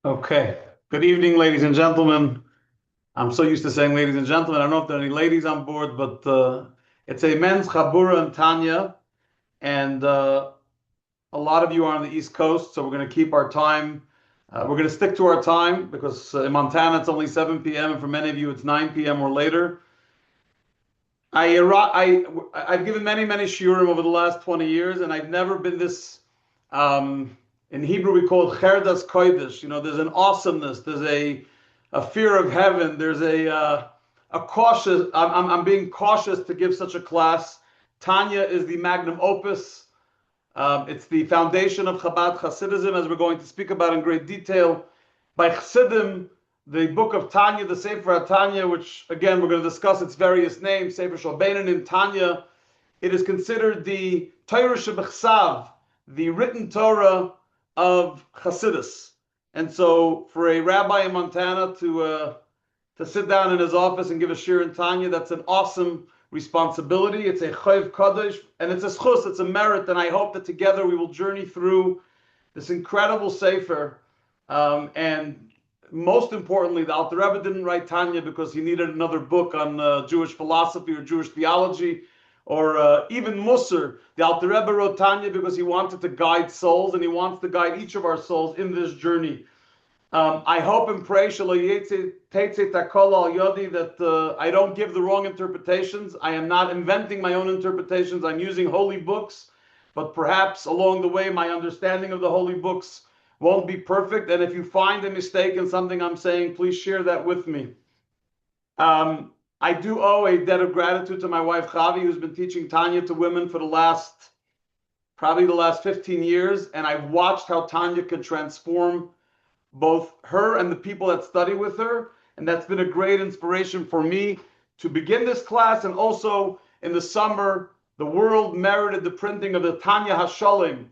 Okay. Good evening, ladies and gentlemen. I'm so used to saying ladies and gentlemen. I don't know if there are any ladies on board, but it's a men's chabura in Tanya, and a lot of you are on the East Coast, so we're going to keep our time. We're going to stick to our time because in Montana it's only 7 p.m. and for many of you it's 9 p.m. or later. I've given many shiurim over the last 20 years, and I've never been this. In Hebrew, we call it cherdas kodesh. There's an awesomeness. There's a fear of heaven. There's a cautious. I'm being cautious to give such a class. Tanya is the magnum opus. It's the foundation of Chabad Hasidism, as we're going to speak about in great detail. By Chassidim, the book of Tanya, the Sefer Tanya, which again we're going to discuss its various names, Sefer Shalbeinanim, Tanya, it is considered the Torah Shebechsav, the written Torah of Hasidus. And so, for a rabbi in Montana to sit down in his office and give a shir in Tanya, that's an awesome responsibility. It's a chayv kadosh, and it's a schus, it's a merit, and I hope that together we will journey through this incredible sefer. And most importantly, the Alter Rebbe didn't write Tanya because he needed another book on Jewish philosophy or Jewish theology, or even Musar. The Alter Rebbe wrote Tanya because he wanted to guide souls, and he wants to guide each of our souls in this journey. I hope and pray that I don't give the wrong interpretations. I am not inventing my own interpretations. I'm using holy books, but perhaps along the way my understanding of the holy books won't be perfect. And if you find a mistake in something I'm saying, please share that with me. I do owe a debt of gratitude to my wife Chavi, who's been teaching Tanya to women for probably the last 15 years, and I've watched how Tanya can transform both her and the people that study with her, and that's been a great inspiration for me to begin this class. And also in the summer, the world merited the printing of the Tanya Hashalim.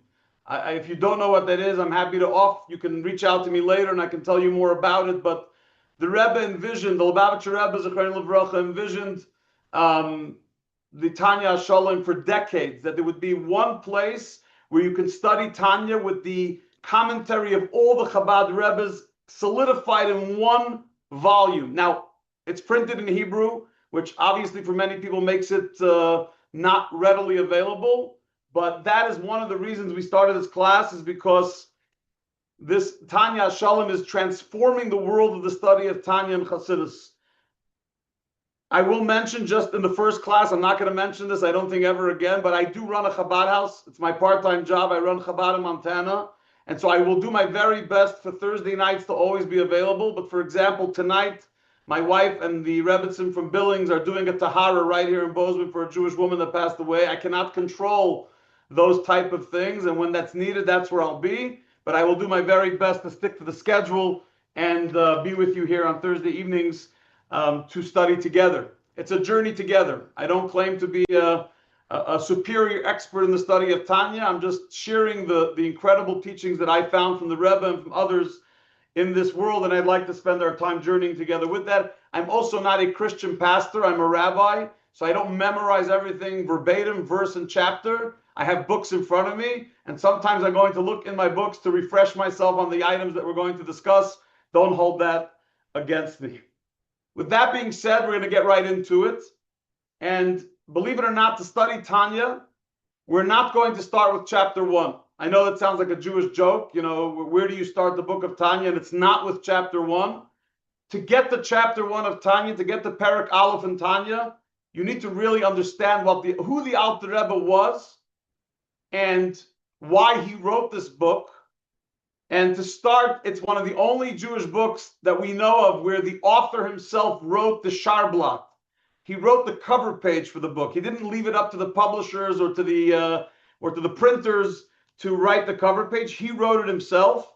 If you don't know what that is, I'm happy to you can reach out to me later and I can tell you more about it. But the Rebbe envisioned, the Lubavitcher Rebbe, Zechariah Levracha, envisioned the Tanya Hashalim for decades, that there would be one place where you can study Tanya with the commentary of all the Chabad Rebbes solidified in one volume. Now, it's printed in Hebrew, which obviously for many people makes it not readily available. But that is one of the reasons we started this class, is because this Tanya Shalom is transforming the world of the study of Tanya and Chassidus. I will mention just in the first class, I'm not going to mention this, I don't think ever again, but I do run a Chabad house. It's my part-time job. I run Chabad in Montana. And so I will do my very best for Thursday nights to always be available. But for example, tonight, my wife and the Rebbitzin from Billings are doing a tahara right here in Bozeman for a Jewish woman that passed away. I cannot control those type of things. And when that's needed, that's where I'll be. But I will do my very best to stick to the schedule and be with you here on Thursday evenings to study together. It's a journey together. I don't claim to be a superior expert in the study of Tanya. I'm just sharing the incredible teachings that I found from the Rebbe and from others in this world, and I'd like to spend our time journeying together with that. I'm also not a Christian pastor. I'm a rabbi, so I don't memorize everything verbatim, verse and chapter. I have books in front of me, and sometimes I'm going to look in my books to refresh myself on the items that we're going to discuss. Don't hold that against me. With that being said, we're going to get right into it. And believe it or not, to study Tanya, we're not going to start with chapter 1. I know that sounds like a Jewish joke. Where do you start the book of Tanya? And it's not with chapter 1. To get to chapter 1 of Tanya, to get to Perek Aleph in Tanya, you need to really understand who the Alter Rebbe was and why he wrote this book. And to start, it's one of the only Jewish books that we know of where the author himself wrote the Sharblat. He wrote the cover page for the book. He didn't leave it up to the publishers or to the printers to write the cover page. He wrote it himself.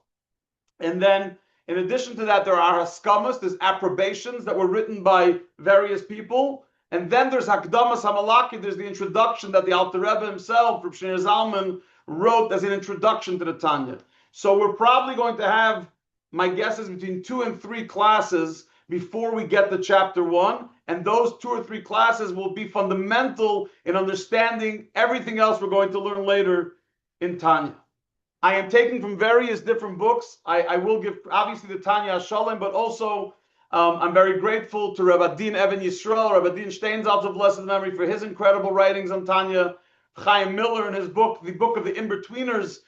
And then, in addition to that, there are Haskamas, there's approbations that were written by various people. And then there's Hakdamas Hamalaki, there's the introduction that the Alter Rebbe himself, Reb Shneur Zalman, wrote as an introduction to the Tanya. So we're probably going to have, my guess is, between 2 and 3 classes before we get to chapter 1. And those 2 or 3 classes will be fundamental in understanding everything else we're going to learn later in Tanya. I am taking from various different books. I will give obviously the Tanya Shalom, but also I'm very grateful to Rabbi Dean Evan Yisrael, Rabbi Dean Steinsaltz of blessed memory, for his incredible writings on Tanya. Chaim Miller in his book, the Book of the In-Betweeners,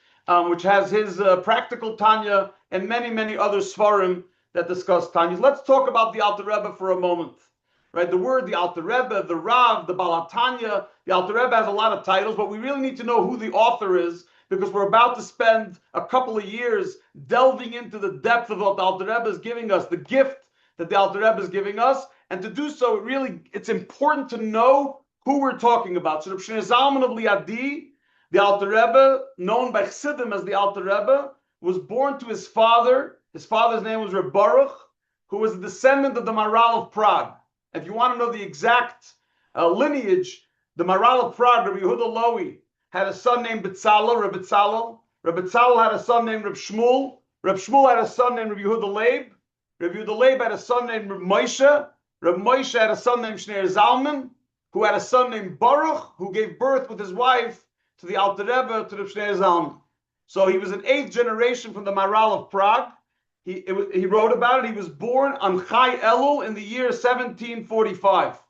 which has his practical Tanya, and many, many other Svarim that discuss Tanya. Let's talk about the Alter Rebbe for a moment. Right, the word, the Alter Rebbe, the Rav, the Baal Tanya. The Alter Rebbe has a lot of titles, but we really need to know who the author is, because we're about to spend a couple of years delving into the depth of what the Alter Rebbe is giving us, the gift that the Alter Rebbe is giving us. And to do so, it's important to know who we're talking about. So Reb Shneur Zalman of Liadi, the Alter Rebbe, known by Chassidim as the Alter Rebbe, was born to his father. His father's name was Reb Baruch, who was a descendant of the Maharal of Prague. If you want to know the exact lineage, the Maharal of Prague, Rabbi Yehuda Lowy, had a son named Betzalel, Reb Betzalel. Reb Betzalel had a son named Reb Shmuel. Reb Shmuel had a son named Reb Yehuda Leib. Reb Yehuda Leib had a son named Reb Moshe. Reb Moshe had a son named Shneur Zalman, who had a son named Baruch, who gave birth with his wife to the Alter Rebbe, to Reb Shneur Zalman. So he was an 8th generation from the Maharal of Prague. He wrote about it. He was born on Chai Elul in the year 1745.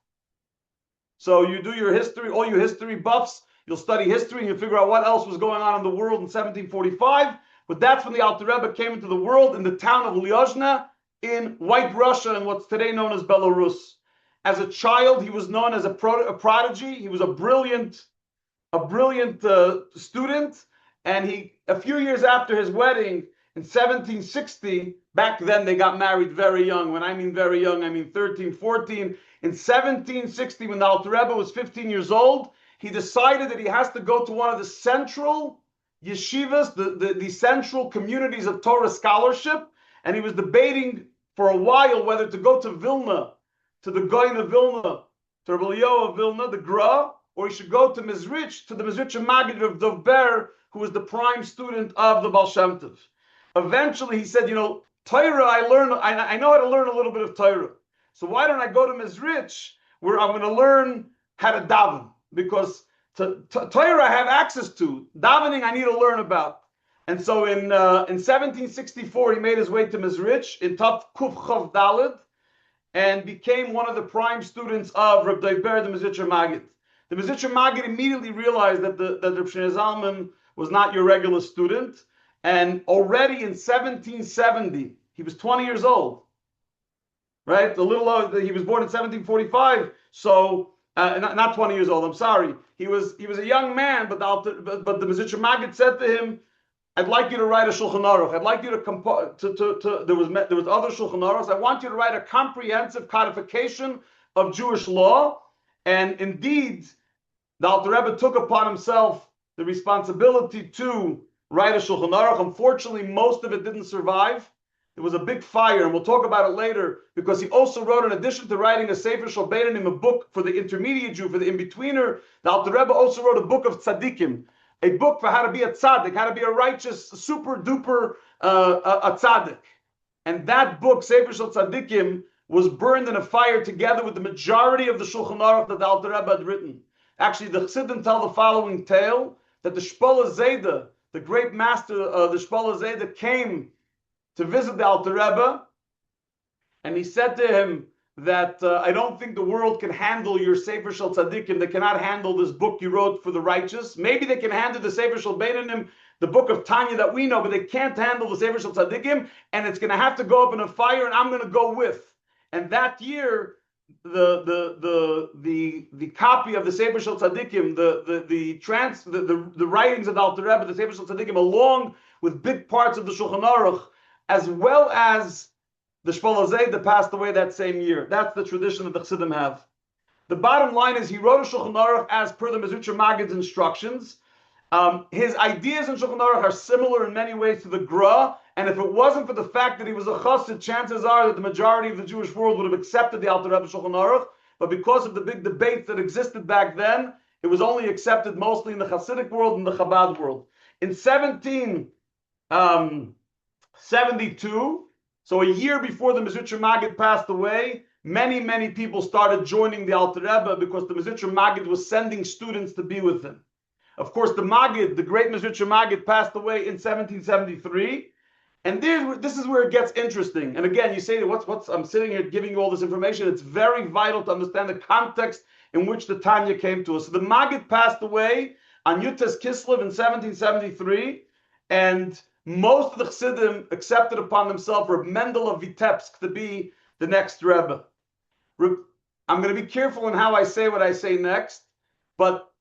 So you do your history, all you history buffs, you'll study history and you'll figure out what else was going on in the world in 1745. But that's when the Alter Rebbe came into the world in the town of Lyozhna in White Russia, in what's today known as Belarus. As a child, he was known as a prodigy. He was a brilliant student. And a few years after his wedding, in 1760, back then they got married very young. When I mean very young, I mean 13, 14. In 1760, when the Alter Rebbe was 15 years old, he decided that he has to go to one of the central yeshivas, the central communities of Torah scholarship, and he was debating for a while whether to go to Vilna, to the Gaon of Vilna, to Rabbi Eliyahu of Vilna, the Gra, or he should go to Mizrich, to the Mizrich Maggid of Dovber, who was the prime student of the Baal Shem Tov. Eventually, he said, Torah, I know how to learn a little bit of Torah. So why don't I go to Mizrich, where I'm going to learn how to daven? Because Torah I have access to. Davening I need to learn about. And so in 1764, he made his way to Mizrich in Tav Kuf Chav Daled and became one of the prime students of Reb Doiber, the Mizrich Maggid. The Mizrich Maggid immediately realized that Reb Shneur Zalman was not your regular student. And already in 1770, he was 20 years old, right? He was born in 1745, so not 20 years old. I'm sorry. He was a young man, but the Mizrich Maggid said to him, "I'd like you to write a Shulchan Aruch. I'd like you to there was other Shulchan Aruchs. I want you to write a comprehensive codification of Jewish law." And indeed, the Alter Rebbe took upon himself the responsibility to write a Shulchan Aruch. Unfortunately, most of it didn't survive. There was a big fire, and we'll talk about it later, because he also wrote, in addition to writing a Sefer Shel Beinanim, a book for the intermediate Jew, for the in-betweener, the Alter Rebbe also wrote a book of tzaddikim, a book for how to be a tzaddik, how to be a righteous, super-duper a tzaddik. And that book, Sefer Shel Tzaddikim, was burned in a fire together with the majority of the Shulchan Aruch that the Alter Rebbe had written. Actually, the Chassidim tell the following tale, that the Shpola Zayda, the great master, the Shpola Zayda, came to visit the Alter Rebbe, and he said to him that I don't think the world can handle your Sefer Shel Tzaddikim. They cannot handle this book you wrote for the righteous. Maybe they can handle the Sefer Shel Beinanim, the book of Tanya that we know, but they can't handle the Sefer Shel Tzaddikim, and it's going to have to go up in a fire, and I'm going to go with. And that year, the copy of the Sefer Shel Tzaddikim, the writings of the Alter Rebbe, the Sefer Shel Tzaddikim, along with big parts of the Shulchan Aruch, as well as the Shpola Zayda, passed away that same year. That's the tradition that the Chassidim have. The bottom line is he wrote a Shulchan Aruch as per the Mizrich Maggid's instructions. His ideas in Shulchan Aruch are similar in many ways to the Gra, and if it wasn't for the fact that he was a chassid, chances are that the majority of the Jewish world would have accepted the Alter Rebbe Shulchan Aruch, but because of the big debates that existed back then, it was only accepted mostly in the Hasidic world and the Chabad world. In 1772, so a year before the Mizrich Maggid passed away, many people started joining the Alter Rebbe because the Mizrich Maggid was sending students to be with him. Of course, the Maggid, the great Mezritcher Maggid, passed away in 1773. And this is where it gets interesting. And again, you say, what's I'm sitting here giving you all this information. It's very vital to understand the context in which the Tanya came to us. So the Maggid passed away on Yutes Kislev in 1773, and most of the Chassidim accepted upon themselves Reb Mendel of Vitebsk to be the next Rebbe. I'm going to be careful in how I say what I say next, but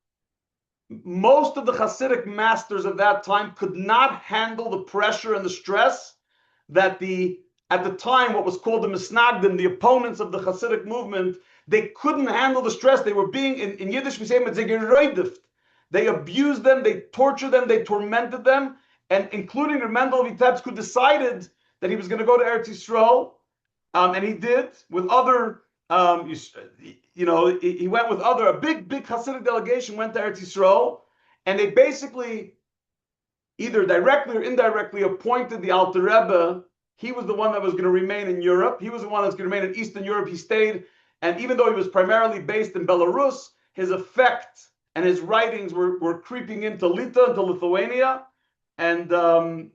most of the Hasidic masters of that time could not handle the pressure and the stress that at the time, what was called the Misnagdim, the opponents of the Hasidic movement, they couldn't handle the stress. They were being, in Yiddish we say, they abused them, they tortured them, they tormented them, and including Mendel Vitebsk, who decided that he was going to go to Eretz Yisrael, and he did with other. He went with a big Hasidic delegation went to Eretz Yisrael, and they basically either directly or indirectly appointed the Alter Rebbe. He was the one that was going to remain in Europe. He was the one that's going to remain in Eastern Europe. He stayed, and even though he was primarily based in Belarus, his effect and his writings were creeping into Lithuania, and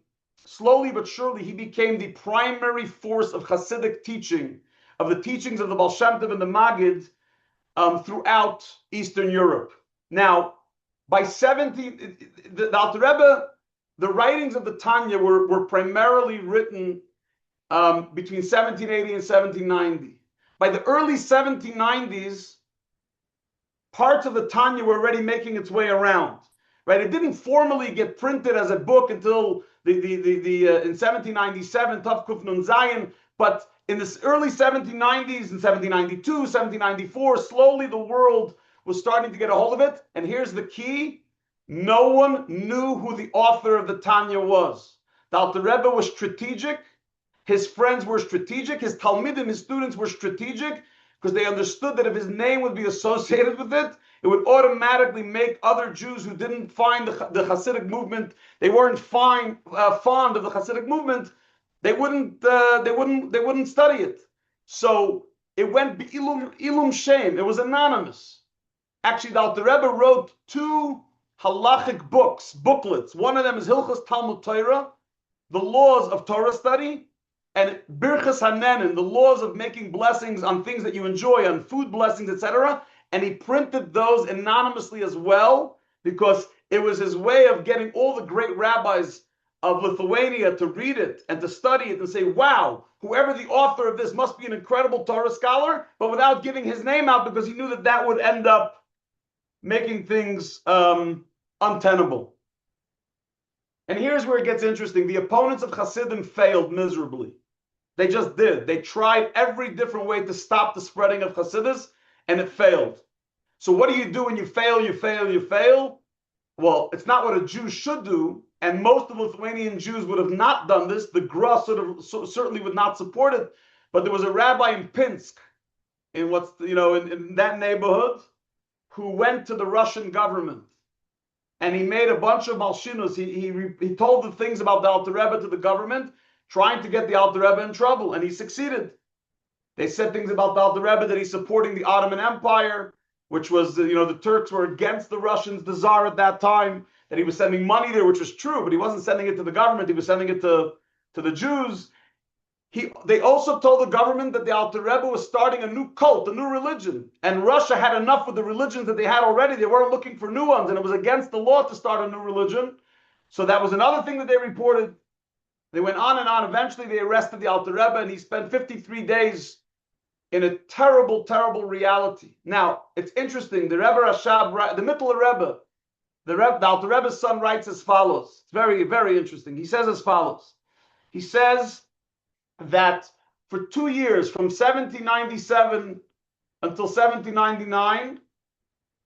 slowly but surely he became the primary force of Hasidic teaching, of the teachings of the Baal Shem Tov and the Maggid throughout Eastern Europe. Now, by the Alter Rebbe, the writings of the Tanya were primarily written between 1780 and 1790. By the early 1790s, parts of the Tanya were already making its way around. Right? It didn't formally get printed as a book until in 1797, Tav Kuf Nun Zayin, but in the early 1790s, in 1792, 1794, slowly the world was starting to get a hold of it. And here's the key. No one knew who the author of the Tanya was. The Alter Rebbe was strategic. His friends were strategic. His Talmidim, his students were strategic, because they understood that if his name would be associated with it, it would automatically make other Jews who didn't find the Hasidic movement, they weren't fond of the Hasidic movement, they wouldn't study it. So it went ilum shem. It was anonymous. Actually, the Alter Rebbe wrote 2 halachic booklets. One of them is Hilchos Talmud Torah, the laws of Torah study, and Birchas Hanenin, the laws of making blessings on things that you enjoy, on food blessings, etc. And he printed those anonymously as well, because it was his way of getting all the great rabbis of Lithuania to read it and to study it and say, wow, whoever the author of this must be an incredible Torah scholar, but without giving his name out, because he knew that that would end up making things untenable. And here's where it gets interesting. The opponents of Hasidim failed miserably. They just did. They tried every different way to stop the spreading of Hasidus, and it failed. So what do you do when you fail, you fail, you fail? Well, it's not what a Jew should do, and most of the Lithuanian Jews would have not done this. The Gra certainly would not support it, but there was a rabbi in Pinsk, in that neighborhood, who went to the Russian government, and he made a bunch of malshinus. He told the things about the Alter Rebbe to the government, trying to get the Alter Rebbe in trouble, and he succeeded. They said things about the Alter Rebbe, that he's supporting the Ottoman Empire, which was, the Turks were against the Russians, the Tsar at that time, that he was sending money there, which was true, but he wasn't sending it to the government, he was sending it to the Jews. They also told the government that the Alter Rebbe was starting a new cult, a new religion, and Russia had enough with the religions that they had already. They weren't looking for new ones, and it was against the law to start a new religion. So that was another thing that they reported. They went on and on. Eventually, they arrested the Alter Rebbe, and he spent 53 days in a terrible, terrible reality. Now, it's interesting. The Rebbe Rashab, the Mittler Rebbe, the Alter Rebbe's son, writes as follows. It's very, very interesting. He says as follows. He says that for 2 years, from 1797 until 1799,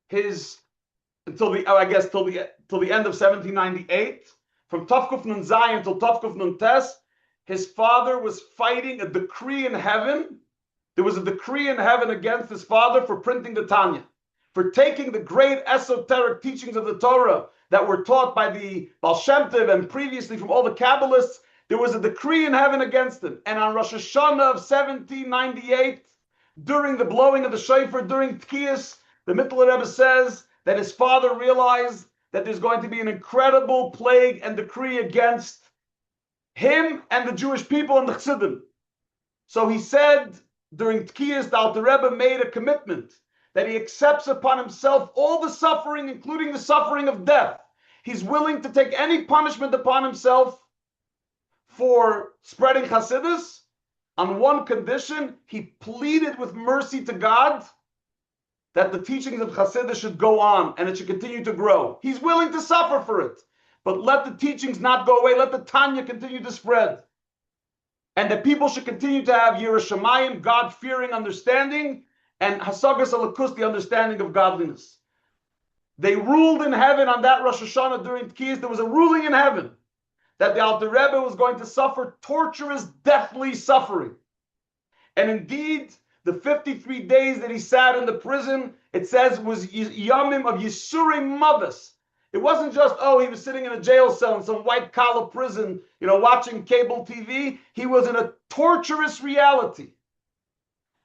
till the end of 1798, from Tavkuf Nun Zayin till Tavkuf Nun Tes, his father was fighting a decree in heaven. There was a decree in heaven against his father for printing the Tanya, for taking the great esoteric teachings of the Torah that were taught by the Baal Shem Tov and previously from all the Kabbalists. There was a decree in heaven against him. And on Rosh Hashanah of 1798, during the blowing of the shofar, during Tkiyas, the Mittler Rebbe says that his father realized that there's going to be an incredible plague and decree against him and the Jewish people and the Chassidim. So he said during Tkiyas, the Alter Rebbe made a commitment that he accepts upon himself all the suffering, including the suffering of death. He's willing to take any punishment upon himself for spreading Hasidus on one condition. He pleaded with mercy to God that the teachings of Hasidus should go on and it should continue to grow. He's willing to suffer for it, but let the teachings not go away. Let the Tanya continue to spread. And that people should continue to have Yiras Shamayim, God-fearing understanding, and Hasagas Alakus, the understanding of godliness. They ruled in heaven on that Rosh Hashanah during Tkiyas. There was a ruling in heaven that the Alter Rebbe was going to suffer torturous, deathly suffering. And indeed, the 53 days that he sat in the prison, it says, was Yamim of Yisurim Mavis. It wasn't just, oh, he was sitting in a jail cell in some white-collar prison, watching cable TV. He was in a torturous reality.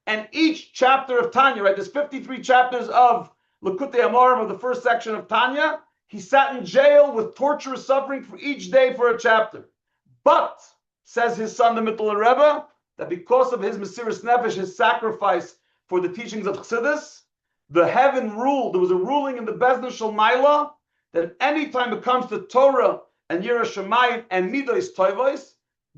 And each chapter of Tanya, right, there's 53 chapters of Likutei Amorim, of the first section of Tanya, he sat in jail with torturous suffering for each day for a chapter. But, says his son, the Alter Rebbe, that because of his Mesiras Nefesh, his sacrifice for the teachings of Chassidus, the heaven ruled, there was a ruling in the Bezdin Shel Maila, that any time it comes to Torah and Yiras Shamayim and Midos Tovos,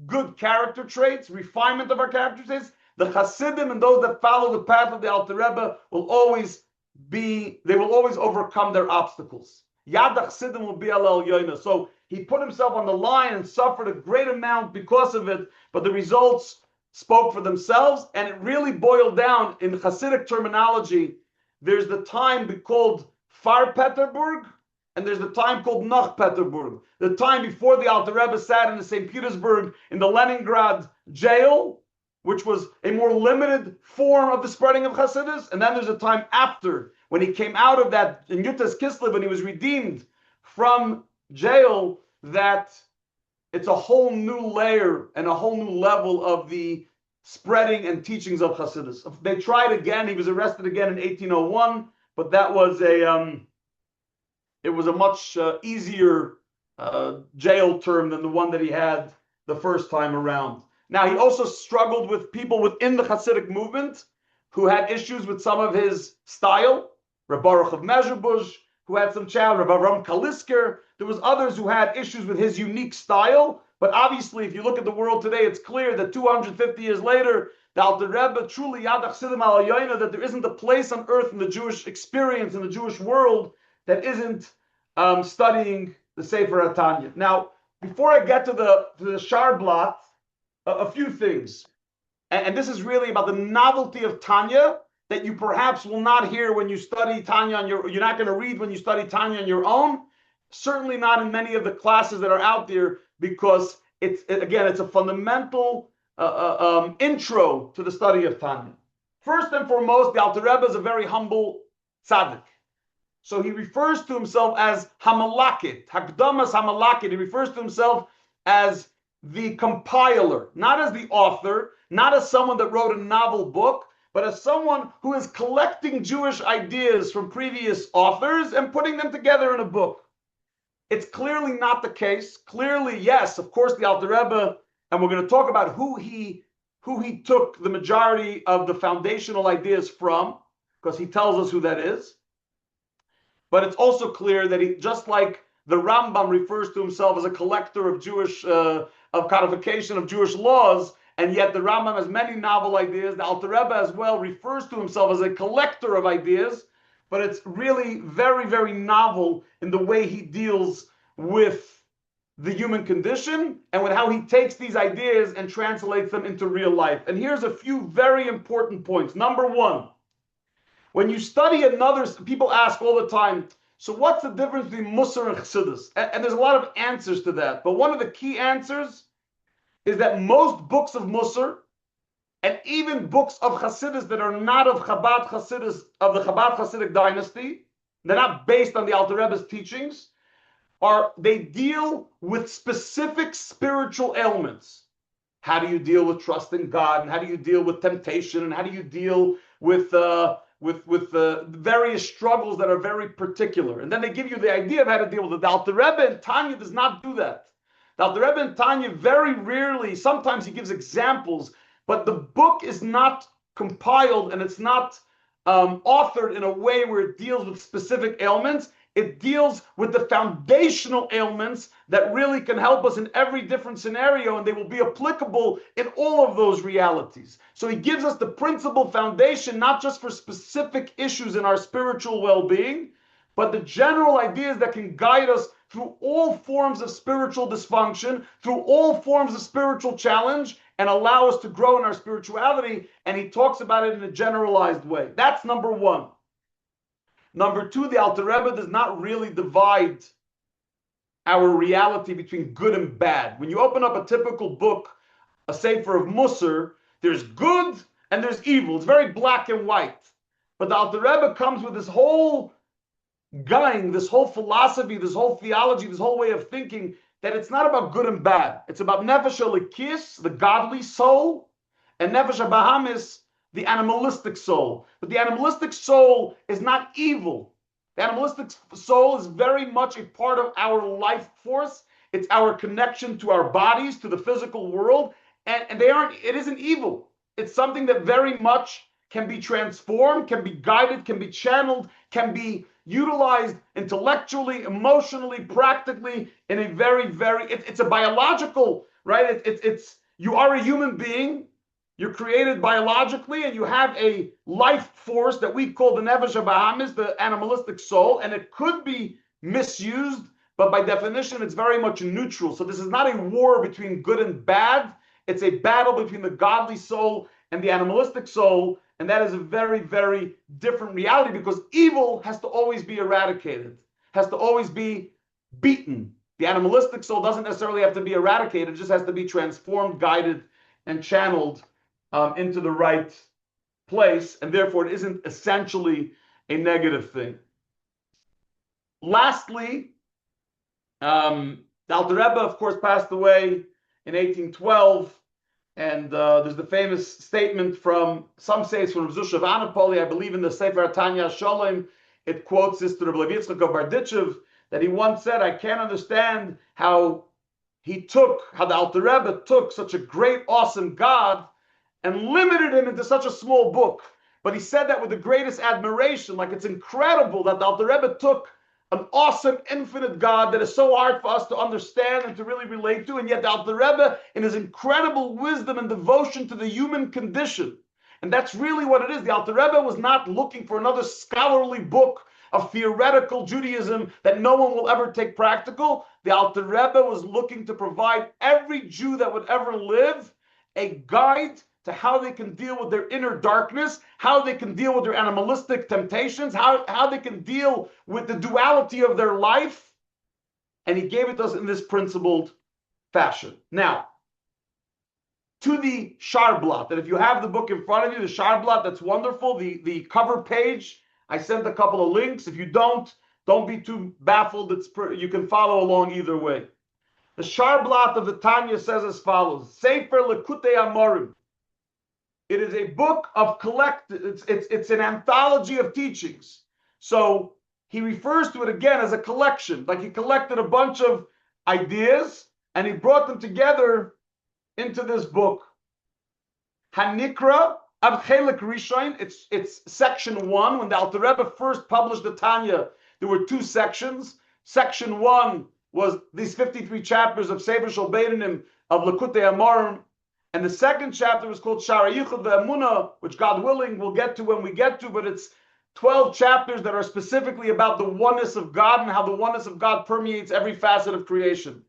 good character traits, refinement of our character traits, the Hasidim and those that follow the path of the Alter Rebbe will always overcome their obstacles. Yad Hasidim will be al Yoina. So he put himself on the line and suffered a great amount because of it, but the results spoke for themselves, and it really boiled down in Hasidic terminology. There's the time called Far Peterburg, and there's the time called Nach Peterburg. The time before the Alter Rebbe sat in the St. Petersburg in the Leningrad jail, which was a more limited form of the spreading of Hasidus, and then there's a time after, when he came out of that in Yutas Kislev, when he was redeemed from jail, that it's a whole new layer and a whole new level of the spreading and teachings of Hasidus. They tried again. He was arrested again in 1801, but that was it was a much easier jail term than the one that he had the first time around. Now, he also struggled with people within the Hasidic movement who had issues with some of his style. Reb Baruch of Mezhebush, who had some challenge. Reb Avram Kalisker. There was others who had issues with his unique style. But obviously, if you look at the world today, it's clear that 250 years later, the Alter Rebbe truly Yad Chassidim al Yoina, that there isn't a place on earth in the Jewish experience, in the Jewish world, that isn't studying the Sefer Tanya. Now, before I get to the Sharblat, a few things. And this is really about the novelty of Tanya that you perhaps will not hear when you study Tanya you're not going to read when you study Tanya on your own. Certainly not in many of the classes that are out there, because it's a fundamental intro to the study of Tanya. First and foremost, the Alter Rebbe is a very humble tzaddik. So he refers to himself as Hamalakit, Hakdamas Hamalakit. He refers to himself as the compiler, not as the author, not as someone that wrote a novel book, but as someone who is collecting Jewish ideas from previous authors and putting them together in a book. It's clearly not the case. Clearly, yes, of course, the Alter Rebbe, and we're going to talk about who he took the majority of the foundational ideas from, because he tells us who that is. But it's also clear that he, just like the Rambam refers to himself as a collector of Jewish, of codification of Jewish laws, and yet the Rambam has many novel ideas. The Alter Rebbe as well refers to himself as a collector of ideas, but it's really very, very novel in the way he deals with the human condition and with how he takes these ideas and translates them into real life. And here's a few very important points. Number one, when you study another, people ask all the time, so what's the difference between Musar and Chassidus? And there's a lot of answers to that. But one of the key answers is that most books of Musar and even books of Chassidus that are not of Chabad Chassidus, of the Chabad Chassidic dynasty, they're not based on the Alter Rebbe's teachings, they deal with specific spiritual ailments. How do you deal with trust in God? And how do you deal with temptation? And how do you deal with with the various struggles that are very particular. And then they give you the idea of how to deal with it. The Alter Rebbe and Tanya does not do that. The Alter Rebbe and Tanya very rarely, sometimes he gives examples, but the book is not compiled and it's not authored in a way where it deals with specific ailments. It deals with the foundational ailments that really can help us in every different scenario, and they will be applicable in all of those realities. So he gives us the principal foundation, not just for specific issues in our spiritual well-being, but the general ideas that can guide us through all forms of spiritual dysfunction, through all forms of spiritual challenge, and allow us to grow in our spirituality. And he talks about it in a generalized way. That's number one. Number two, the Alter Rebbe does not really divide our reality between good and bad. When you open up a typical book, a Sefer of Musar, there's good and there's evil. It's very black and white. But the Alter Rebbe comes with this whole guiding, this whole philosophy, this whole theology, this whole way of thinking, that it's not about good and bad. It's about Nefesh Elikis, the godly soul, and Nefesh Bahamis, the animalistic soul. But the animalistic soul is not evil. The animalistic soul is very much a part of our life force. It's our connection to our bodies, to the physical world, and it isn't evil. It's something that very much can be transformed, can be guided, can be channeled, can be utilized intellectually, emotionally, practically, in a very, it's a biological, right? It's you are a human being. You're created biologically, and you have a life force that we call the Nefesh Bahamis, the animalistic soul, and it could be misused, but by definition, it's very much neutral. So this is not a war between good and bad. It's a battle between the godly soul and the animalistic soul, and that is a very, very different reality, because evil has to always be eradicated, has to always be beaten. The animalistic soul doesn't necessarily have to be eradicated, it just has to be transformed, guided, and channeled into the right place, and therefore it isn't essentially a negative thing. Lastly, the Alter Rebbe, of course, passed away in 1812, and there's the famous statement from, some say it's from Rav Zusha of Anapoli, I believe in the Sefer Tanya Sholem, it quotes Sister Rav Levi Yitzchak of Barditchev, that he once said, I can't understand how the Alter Rebbe took such a great, awesome God and limited him into such a small book. But he said that with the greatest admiration, like it's incredible that the Alter Rebbe took an awesome, infinite God that is so hard for us to understand and to really relate to, and yet the Alter Rebbe, in his incredible wisdom and devotion to the human condition, and that's really what it is. The Alter Rebbe was not looking for another scholarly book of theoretical Judaism that no one will ever take practical. The Alter Rebbe was looking to provide every Jew that would ever live a guide to how they can deal with their inner darkness, how they can deal with their animalistic temptations, how they can deal with the duality of their life. And he gave it to us in this principled fashion. Now, to the Sharblat, that if you have the book in front of you, the Sharblat, that's wonderful. The cover page, I sent a couple of links. If you don't be too baffled. You can follow along either way. The Sharblat of the Tanya says as follows: Sefer Lekutei Amorim. It is a book of it's an anthology of teachings. So he refers to it again as a collection, like he collected a bunch of ideas and he brought them together into this book. Hanikra Av Chelik Rishon. It's section 1. When the Alter Rebbe first published the Tanya, there were 2 sections. Section 1 was these 53 chapters of Sefer Shel Beinim of Lekutei Amorim. And the second chapter was called Shara Yichud Ve'emunah, which God willing we'll get to when we get to, but it's 12 chapters that are specifically about the oneness of God and how the oneness of God permeates every facet of creation.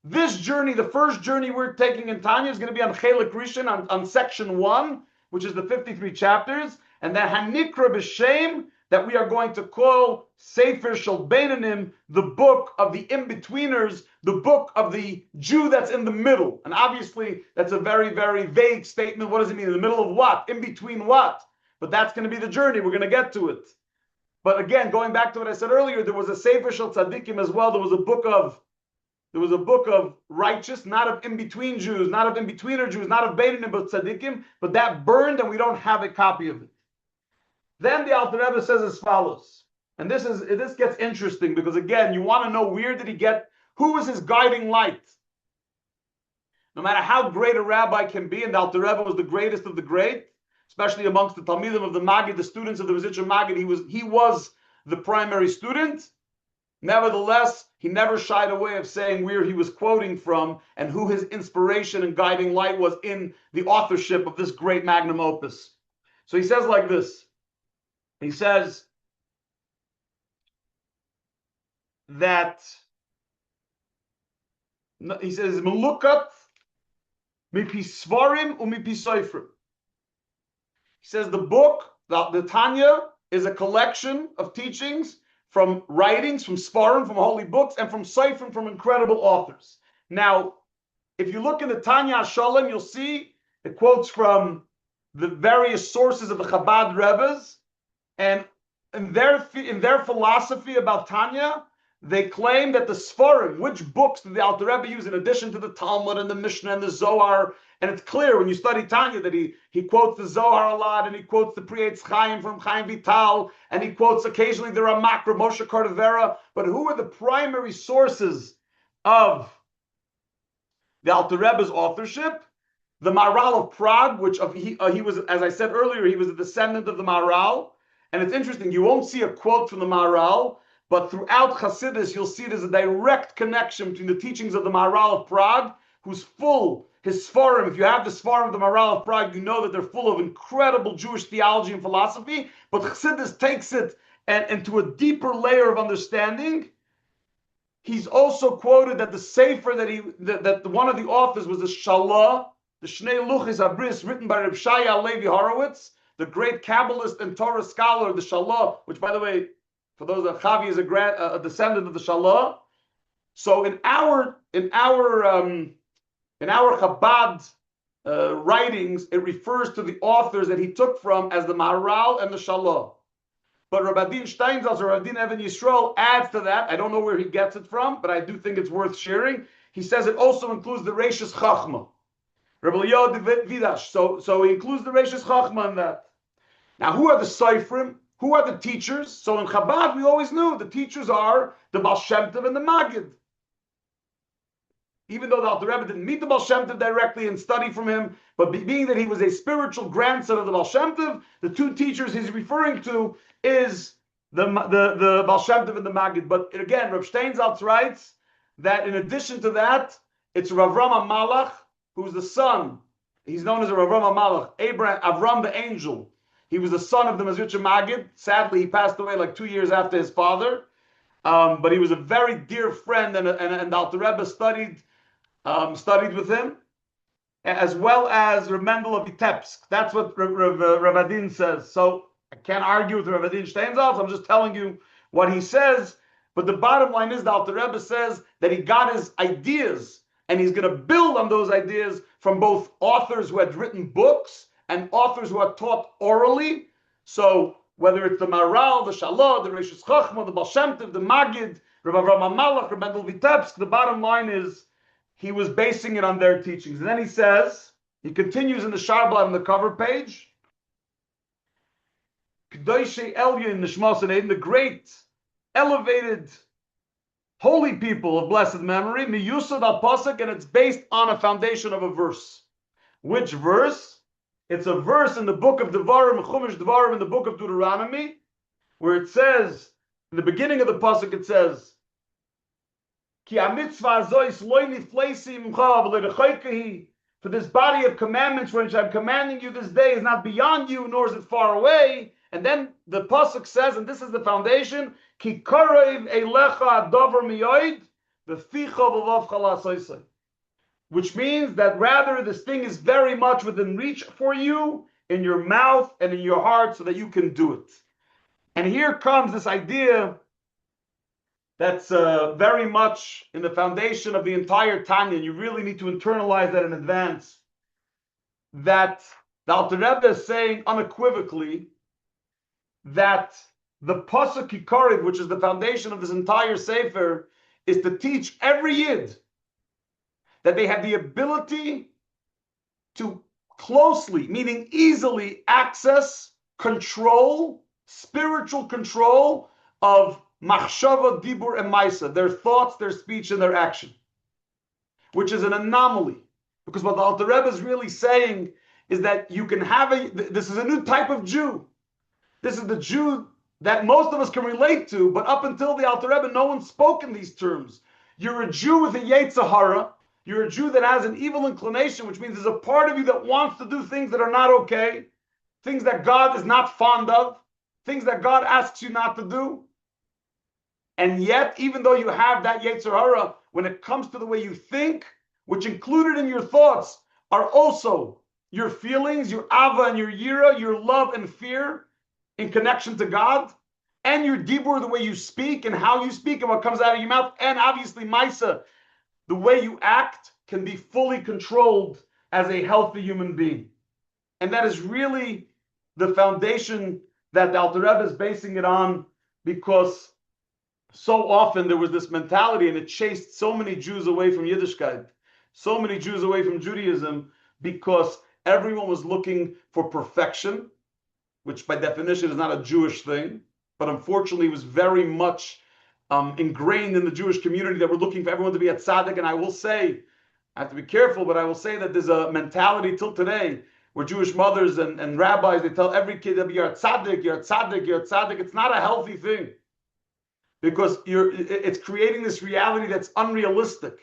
This journey, the first journey we're taking in Tanya, is going to be on Chelik Rishon, on section 1, which is the 53 chapters, and the Hanikra B'Shem, that we are going to call Sefer Shel Beinim, the book of the in-betweeners, the book of the Jew that's in the middle. And obviously, that's a very, very vague statement. What does it mean? In the middle of what? In between what? But that's going to be the journey. We're going to get to it. But again, going back to what I said earlier, there was a Sefer Shel Tzaddikim as well. There was a book of righteous, not of in-between Jews, not of in-betweener Jews, not of Beinim, but Tzaddikim. But that burned, and we don't have a copy of it. Then the Alter Rebbe says as follows, and this gets interesting because again, you want to know where did he get, who was his guiding light? No matter how great a rabbi can be, and the Alter Rebbe was the greatest of the great, especially amongst the Talmidim of the Maggid, the students of the Mezritcher Maggid, he was the primary student. Nevertheless, he never shied away of saying where he was quoting from and who his inspiration and guiding light was in the authorship of this great magnum opus. So he says like this. He says that, he says, Melukat mipi svarim umipi soifrim. He says the book, the Tanya, is a collection of teachings from writings, from Sfarim, from holy books, and from Seifrim, from incredible authors. Now, if you look in the Tanya Shalom, you'll see it quotes from the various sources of the Chabad Rebbes, and in their philosophy about Tanya, they claim that the Sfarim, which books did the Alter Rebbe use in addition to the Talmud and the Mishnah and the Zohar, and it's clear when you study Tanya that he quotes the Zohar a lot, and he quotes the Pri Etz Chaim from Chaim Vital, and he quotes occasionally the Ramak, Moshe Cordovera, but who are the primary sources of the Alter Rebbe's authorship? The Maharal of Prague, which he was, as I said earlier, he was a descendant of the Maharal, and it's interesting, you won't see a quote from the Maharal, but throughout Hasidus, you'll see there's a direct connection between the teachings of the Maharal of Prague, who's full, his Sfarim, if you have the Sfarim of the Maharal of Prague, you know that they're full of incredible Jewish theology and philosophy, but Hasidus takes it into a deeper layer of understanding. He's also quoted that the Sefer that one of the authors was the Shalah, the Shnei Luchis Abris, written by Reb Shaya Levi Horowitz, the great Kabbalist and Torah scholar, the Shalah, which, by the way, for those that Chavi is a descendant of the Shalah. So in our Chabad writings, it refers to the authors that he took from as the Maharal and the Shalah. But Rabbi Steinsaltz or Rabbi Evan Yisrael adds to that. I don't know where he gets it from, but I do think it's worth sharing. He says it also includes the Reishis Chachma. Rabbi Yod Vidash. So he includes the Reishis Chachma in that. Now, who are the Seifrim? Who are the teachers? So in Chabad, we always knew the teachers are the Baal Shem Tov and the Maggid. Even though the Alter Rebbe didn't meet the Baal Shem Tov directly and study from him, but being that he was a spiritual grandson of the Baal Shem Tov, the two teachers he's referring to is the Baal Shem Tov and the Maggid. But again, Reb Steinsaltz writes that in addition to that, it's Rav Rama Malach, who's the son. He's known as a Rav Rama Malach, Avram the angel. He was the son of the Mezritcher Maggid. Sadly, he passed away like 2 years after his father. But he was a very dear friend, and Alter Rebbe studied with him, as well as Reb Mendel of Vitebsk. That's what Rav Adin says. So I can't argue with Rav Adin Steinsaltz. I'm just telling you what he says. But the bottom line is the Alter Rebbe says that he got his ideas, and he's going to build on those ideas from both authors who had written books and authors who had taught orally. So whether it's the Maharal, the Shalah, the Reishis Chachma, the Baal Shem Tov, the Maggid, Rav Avraham Malach, Reb Mendel Vitebsk, the bottom line is he was basing it on their teachings. And then he says, he continues in the Sharblat on the cover page, Kedoshei Elyon Nishmas and the great, elevated, holy people of blessed memory, Miyusad al Pasuk, and it's based on a foundation of a verse. Which verse? It's a verse in the book of Devarim, Chumash Devarim, in the book of Deuteronomy, where it says, in the beginning of the pasuk, it says, "Ki hamitzvah zois lo nifleisi imcha v'ledechoykehi." For this body of commandments which I'm commanding you this day is not beyond you, nor is it far away. And then the pasuk says, and this is the foundation, "Ki karev eilecha adavar miyoid v'ficha v'vav chalasoisai." Which means that rather this thing is very much within reach for you, in your mouth and in your heart, so that you can do it. And here comes this idea that's very much in the foundation of the entire Tanya, and you really need to internalize that in advance, that the Alter Rebbe is saying unequivocally that the Pasuk Hikarev, which is the foundation of this entire Sefer, is to teach every Yid that they have the ability to closely, meaning easily, access, control spiritual control of machshava, dibur, and maisa, their thoughts, their speech, and their action, which is an anomaly. Because what the Alter Rebbe is really saying is that you can have this is a new type of Jew. This is the Jew that most of us can relate to, but up until the Alter Rebbe, no one spoke in these terms. You're a Jew with a Yetzer Hara. You're a Jew that has an evil inclination, which means there's a part of you that wants to do things that are not okay, things that God is not fond of, things that God asks you not to do. And yet, even though you have that Yetzer Hara, when it comes to the way you think, which included in your thoughts are also your feelings, your ava and your yira, your love and fear in connection to God, and your dibur, the way you speak and how you speak and what comes out of your mouth, and obviously maisa, the way you act, can be fully controlled as a healthy human being. And that is really the foundation that the Alter Rebbe is basing it on, because so often there was this mentality and it chased so many Jews away from Yiddishkeit, so many Jews away from Judaism, because everyone was looking for perfection, which by definition is not a Jewish thing, but unfortunately was very much ingrained in the Jewish community, that we're looking for everyone to be a tzaddik. And I will say, I have to be careful, but I will say that there's a mentality till today where Jewish mothers and rabbis, they tell every kid that you're a tzaddik, you're a tzaddik, you're a tzaddik. It's not a healthy thing, because it's creating this reality that's unrealistic.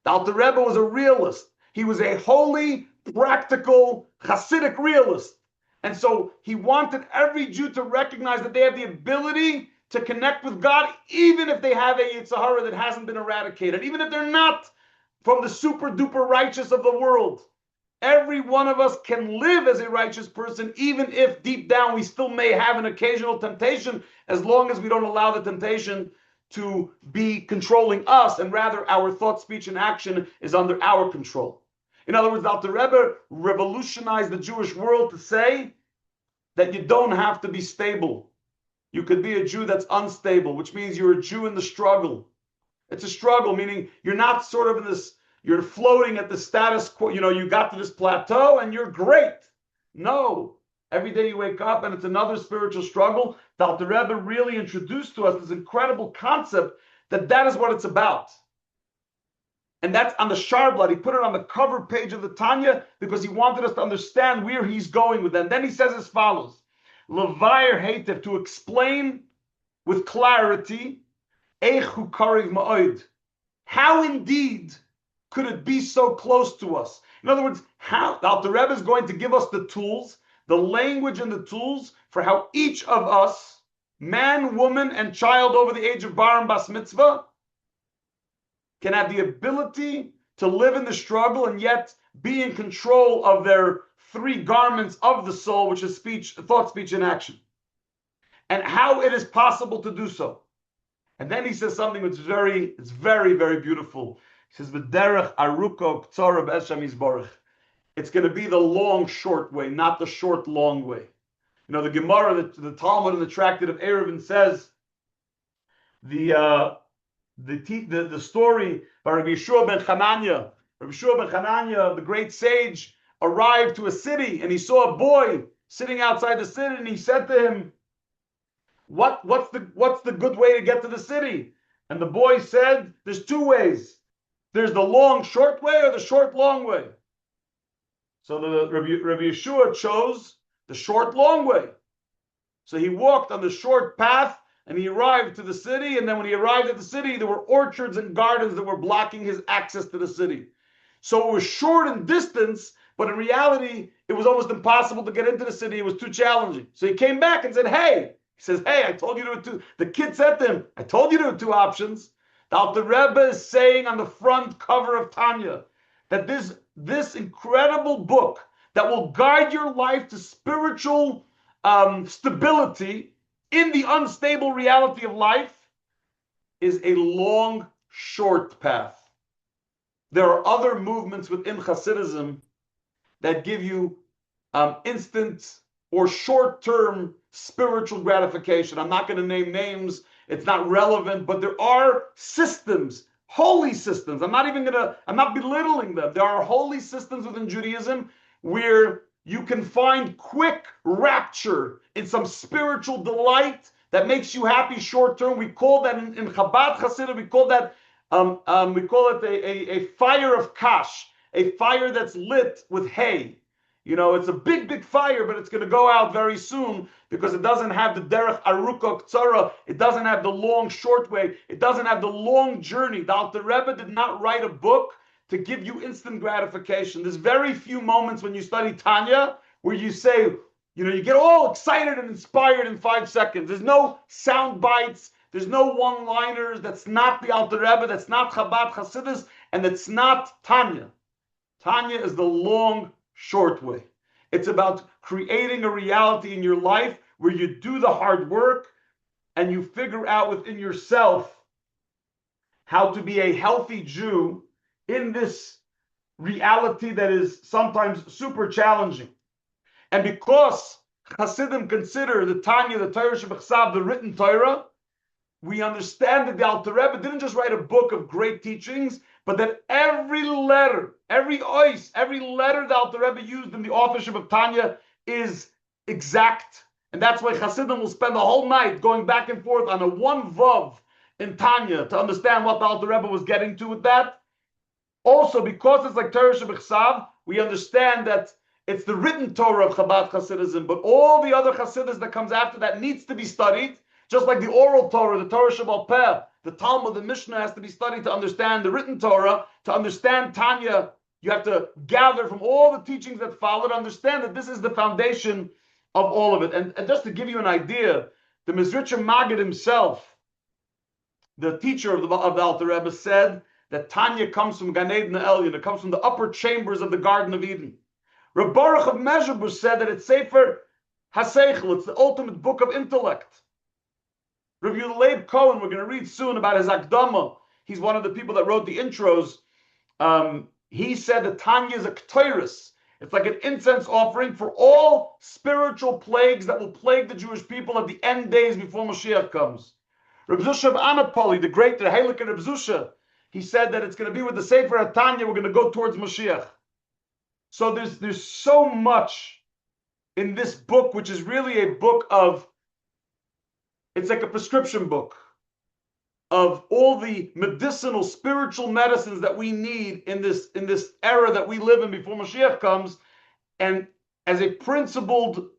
The Alter Rebbe was a realist. He was a holy, practical, Hasidic realist. And so he wanted every Jew to recognize that they have the ability to connect with God, even if they have a Yetzer Hara that hasn't been eradicated, even if they're not from the super duper righteous of the world. Every one of us can live as a righteous person, even if deep down we still may have an occasional temptation, as long as we don't allow the temptation to be controlling us, and rather our thought, speech, and action is under our control. In other words, Alter Rebbe revolutionized the Jewish world to say that you don't have to be stable. You could be a Jew that's unstable, which means you're a Jew in the struggle. It's a struggle, meaning you're not sort of in this, you're floating at the status quo, you got to this plateau and you're great. No. Every day you wake up and it's another spiritual struggle. The Alter Rebbe really introduced to us this incredible concept that is what it's about. And that's on the Sharblat. He put it on the cover page of the Tanya because he wanted us to understand where he's going with that. And then he says as follows: Levayer Hatev, to explain with clarity, Eichu Kariv Ma'od, how indeed could it be so close to us? In other words, how the Alter Rebbe is going to give us the tools, the language and the tools for how each of us, man, woman, and child over the age of bar and bas mitzvah, can have the ability to live in the struggle and yet be in control of their three garments of the soul, which is speech, thought, speech, and action. And how it is possible to do so. And then he says something which is very, very beautiful. He says, "V'derech aruko k'tzara b'eshem yisborach." It's going to be the long, short way, not the short, long way. The Gemara, the Talmud, and the Tractate of Eruvin says the story by Rabbi Yeshua ben Chananya. Rabbi Yeshua ben Chananya, the great sage, arrived to a city and he saw a boy sitting outside the city, and he said to him, What's the good way to get to the city? And the boy said, there's two ways. There's the long, short way, or the short, long way. So the Rabbi Yeshua chose the short, long way. So he walked on the short path and he arrived to the city. And then when he arrived at the city, there were orchards and gardens that were blocking his access to the city. So it was short in distance, but in reality, it was almost impossible to get into the city. It was too challenging. So he came back and said, hey, I told you there were two. The kid said to him, I told you there were two options. The Alter Rebbe is saying on the front cover of Tanya that this incredible book that will guide your life to spiritual stability in the unstable reality of life is a long, short path. There are other movements within Hasidism that give you instant or short-term spiritual gratification. I'm not going to name names. It's not relevant, but there are systems, holy systems. I'm not belittling them. There are holy systems within Judaism where you can find quick rapture in some spiritual delight that makes you happy short term. We call that in Chabad Hasidim, we call that we call it a fire of kash, a fire that's lit with hay. You know, it's a big, big fire, but it's going to go out very soon because it doesn't have the derech aruka ktsara. It doesn't have the long, short way. It doesn't have the long journey. The Alter Rebbe did not write a book to give you instant gratification. There's very few moments when you study Tanya where you say, you know, you get all excited and inspired in 5 seconds. There's no sound bites. There's no one-liners. That's not the Alter Rebbe. That's not Chabad Hasidus, and that's not Tanya. Tanya is the long, short way. It's about creating a reality in your life where you do the hard work and you figure out within yourself how to be a healthy Jew in this reality that is sometimes super challenging. And because Hasidim consider the Tanya, the Torah Shebechsav, the written Torah, we understand that the Alter Rebbe didn't just write a book of great teachings, but that every letter, every ois, every letter the Alter Rebbe used in the authorship of Tanya is exact. And that's why Hasidim will spend the whole night going back and forth on a one vav in Tanya to understand what the Alter Rebbe was getting to with that. Also, because it's like Torah Shebechsav, we understand that it's the written Torah of Chabad Hasidism, but all the other Hasidus that comes after that needs to be studied, just like the oral Torah, the Torah Shebal Peh, the Talmud, the Mishnah has to be studied to understand the written Torah. To understand Tanya, you have to gather from all the teachings that follow to understand that this is the foundation of all of it. And just to give you an idea, the Mizritcher Maggid himself, the teacher of the Alter Rebbe, said that Tanya comes from Gan Eden Elyon. It comes from the upper chambers of the Garden of Eden. Reb Baruch of Mezhebush said that it's Sefer HaSeichel. It's the ultimate book of intellect. Rabbi Leib Cohen, we're going to read soon about his Akdama. He's one of the people that wrote the intros. He said that Tanya is a Ketores. It's like an incense offering for all spiritual plagues that will plague the Jewish people at the end days before Mashiach comes. Reb Zusha of Anapoli, the great Heilige Reb Zusha, he said that it's going to be with the Sefer Tanya, we're going to go towards Mashiach. So there's so much in this book, which is really a book of, it's like a prescription book of all the medicinal, spiritual medicines that we need in this era that we live in before Mashiach comes, and as a principled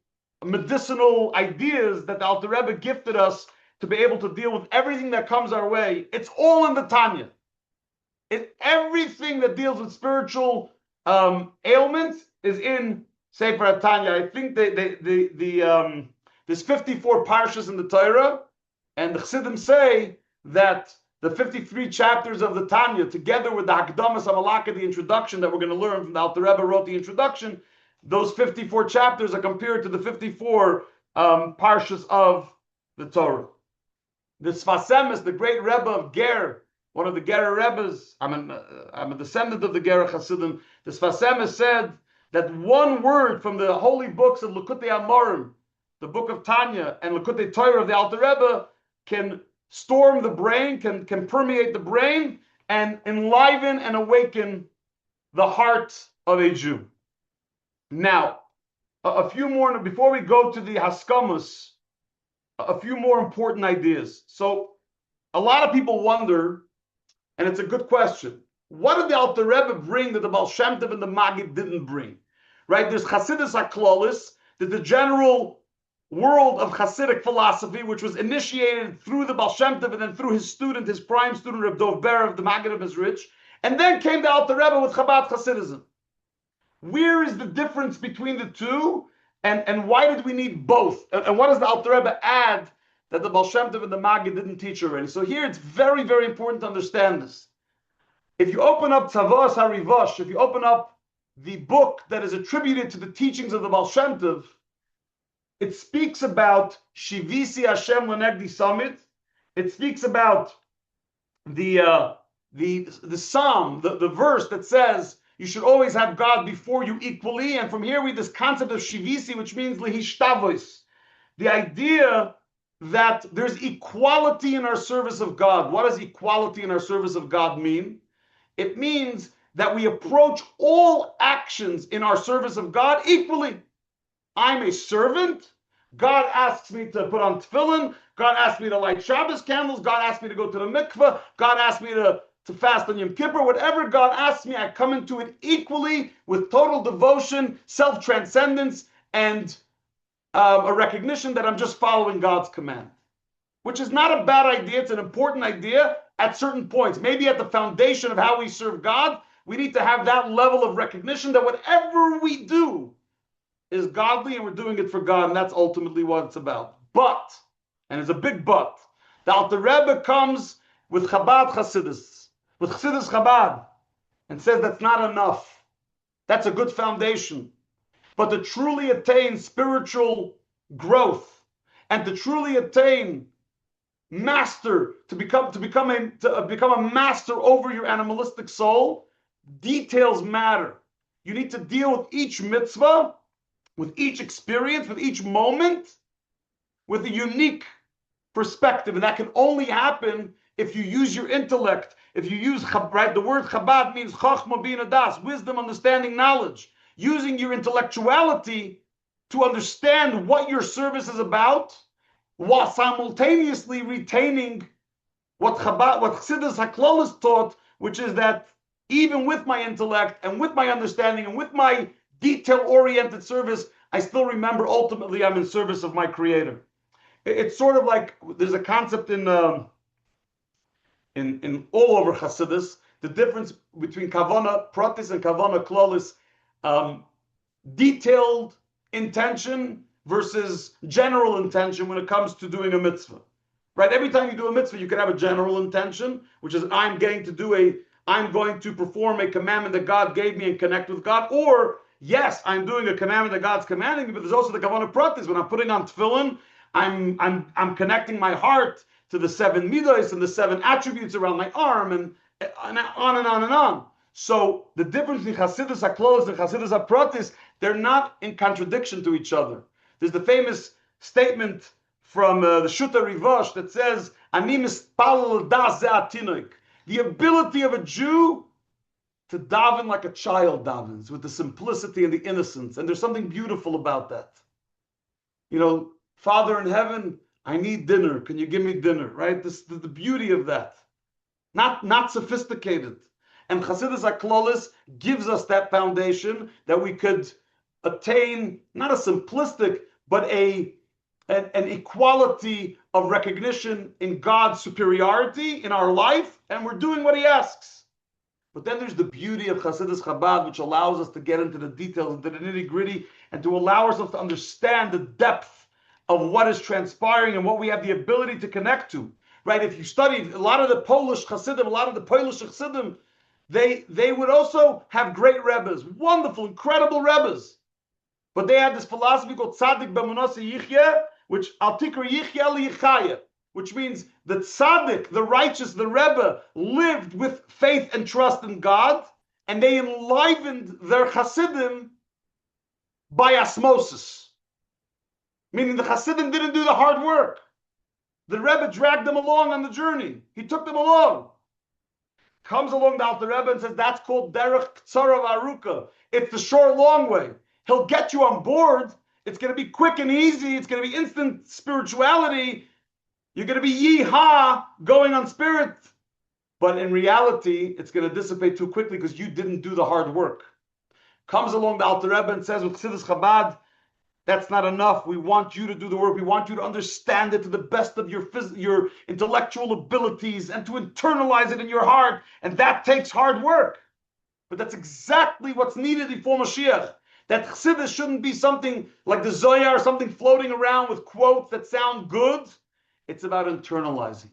medicinal ideas that the Alter Rebbe gifted us to be able to deal with everything that comes our way. It's all in the Tanya. Everything that deals with spiritual ailments is in Sefer Tanya. I think there's 54 parshas in the Torah, and the Chassidim say that the 53 chapters of the Tanya, together with the Hakdamas Amalaka, the introduction that we're going to learn from the Alter Rebbe wrote the introduction, those 54 chapters are compared to the 54 parshas of the Torah. The Sfas the great Rebbe of Ger, one of the Ger Rebbes, I'm a descendant of the Ger Chassidim. The Sfas said that one word from the holy books of Likutei Amorim, the book of Tanya, and Likutei Torah of the Alter Rebbe can storm the brain, can permeate the brain, and enliven and awaken the heart of a Jew. Now, a few more, before we go to the Haskamas, a few more important ideas. So, a lot of people wonder, and it's a good question, what did the Alter Rebbe bring that the Baal Shem Tov and the Maggid didn't bring? Right? There's Chasidus HaKlolis, that the general world of Hasidic philosophy, which was initiated through the Baal Shem Tov and then through his student, his prime student, Reb Dov Ber of the Maggid of Mezrich, and then came the Alter Rebbe with Chabad Hasidism. Where is the difference between the two, and why did we need both? And what does the Alter Rebbe add that the Baal Shem Tov and the Maggid didn't teach already? So here it's very, very important to understand this. If you open up Tzavos HaRivosh, if you open up the book that is attributed to the teachings of the Baal Shem Tov, it speaks about Shivisi Hashem Lenegdi Summit. It speaks about the psalm, the verse that says you should always have God before you equally. And from here we this concept of Shivisi, which means Lehishtabos, the idea that there's equality in our service of God. What does equality in our service of God mean? It means that we approach all actions in our service of God equally. I'm a servant. God asks me to put on tefillin. God asks me to light Shabbos candles. God asks me to go to the mikveh. God asks me to fast on Yom Kippur. Whatever God asks me, I come into it equally with total devotion, self-transcendence, and a recognition that I'm just following God's command, which is not a bad idea. It's an important idea at certain points. Maybe at the foundation of how we serve God, we need to have that level of recognition that whatever we do is godly and we're doing it for God, and that's ultimately what it's about. But, and it's a big but, the Alter Rebbe comes with Chabad Chassidus, with Chassidus Chabad, and says that's not enough. That's a good foundation. But to truly attain spiritual growth and to truly attain master, to become a master over your animalistic soul, details matter. You need to deal with each mitzvah, with each experience, with each moment, with a unique perspective. And that can only happen if you use your intellect. If you use, right, the word Chabad means Chachma Bina Das, wisdom, understanding, knowledge. Using your intellectuality to understand what your service is about, while simultaneously retaining what Chassidus HaKlolis taught, which is that even with my intellect and with my understanding and with my detail-oriented service, I still remember ultimately I'm in service of my Creator. It's sort of like there's a concept in all over Chassidus, the difference between Kavana Pratis and Kavana Klolis, detailed intention versus general intention when it comes to doing a mitzvah. Right? Every time you do a mitzvah, you can have a general intention, which is I'm going to perform a commandment that God gave me and connect with God. Or, yes, I'm doing a commandment that God's commanding me, but there's also the kavanah pratis. When I'm putting on tefillin, I'm connecting my heart to the 7 midos and the 7 attributes around my arm, and on and on and on. So the difference between Chassidus HaKlolis and Chassidus HaPratis, they're not in contradiction to each other. There's the famous statement from the Shuta Rivosh that says, Ani mispalel das ze atinoik. The ability of a Jew to daven like a child davens, with the simplicity and the innocence. And there's something beautiful about that. You know, Father in heaven, I need dinner. Can you give me dinner? Right? This the beauty of that. Not sophisticated. And Chassidus HaKlolis gives us that foundation that we could attain not a simplistic, but an equality of recognition in God's superiority in our life, and we're doing what He asks. But then there's the beauty of Chassidus Chabad, which allows us to get into the details, into the nitty-gritty, and to allow ourselves to understand the depth of what is transpiring and what we have the ability to connect to. Right? If you study a lot of the Polish Chassidim, a lot of the Polish Chassidim, they would also have great Rebbes, wonderful, incredible Rebbes. But they had this philosophy called Tzaddik B'Munasa Yichya, which Al Tikra Yichya Lichaya, which means the Tzaddik, the righteous, the Rebbe, lived with faith and trust in God, and they enlivened their Chassidim by osmosis. Meaning the Chassidim didn't do the hard work. The Rebbe dragged them along on the journey. He took them along. Comes along the Alter Rebbe and says, that's called Derech Tzara Aruka. It's the short, long way. He'll get you on board. It's going to be quick and easy. It's going to be instant spirituality. You're going to be yee-ha, going on spirit. But in reality, it's going to dissipate too quickly because you didn't do the hard work. Comes along the Alter Rebbe and says with Chassidus Chabad, that's not enough. We want you to do the work. We want you to understand it to the best of your intellectual abilities and to internalize it in your heart. And that takes hard work. But that's exactly what's needed before Mashiach. That Chassidus shouldn't be something like the Zohar, something floating around with quotes that sound good. It's about internalizing.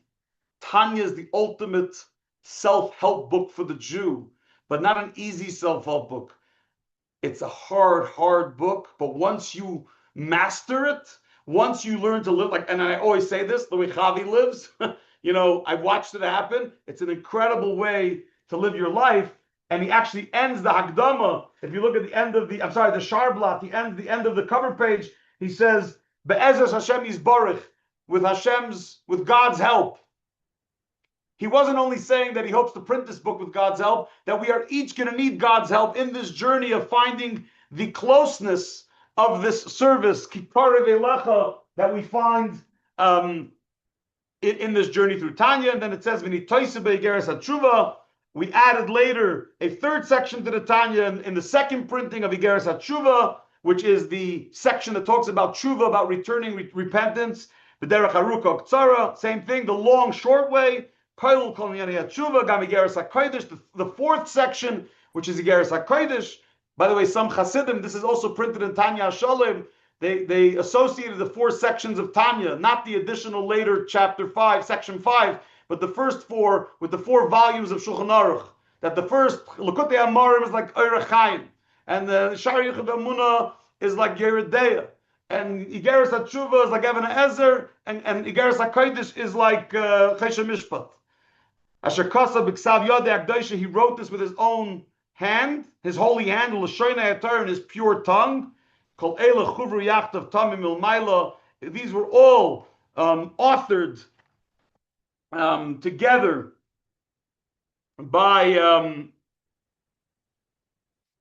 Tanya is the ultimate self-help book for the Jew, but not an easy self-help book. It's a hard book, but once you master it, once you learn to live like, and I always say this, the way Chavi lives, you know, I watched it happen. It's an incredible way to live your life. And he actually ends the Hakdama. If you look at the end of the Sharblat, the end of the cover page, he says, Be'ezras Hashem Yisborich, with God's help. He wasn't only saying that he hopes to print this book with God's help, that we are each going to need God's help in this journey of finding the closeness of this service, that we find in this journey through Tanya. And then it says, we added later a third section to the Tanya in the second printing of Igeres HaTshuva, which is the section that talks about tshuva, about returning repentance. The Derech Haruka Ktsara, same thing, the long, short way. The fourth section, which is Igeres HaKodesh. By the way, some Hasidim, this is also printed in Tanya Shalom. They associated the four sections of Tanya, not the additional later chapter 5, section 5, but the first four with the 4 volumes of Shulchan Aruch. That the first Lekutei Amarim is like Orach Chaim, and the Shari Yichud Amunah is like Yeridea, and Igeres HaTshuva is like Even Ezer, and Igeres HaKodesh is like Chesed Mishpat. Asher Kasa B'Ksav Yodei Akdosha, he wrote this with his own hand, his holy hand, L'Shoinei Atar, in his pure tongue. Kol Eila Chuvru Yachtav Tamim Ilmaila. These were all authored together by.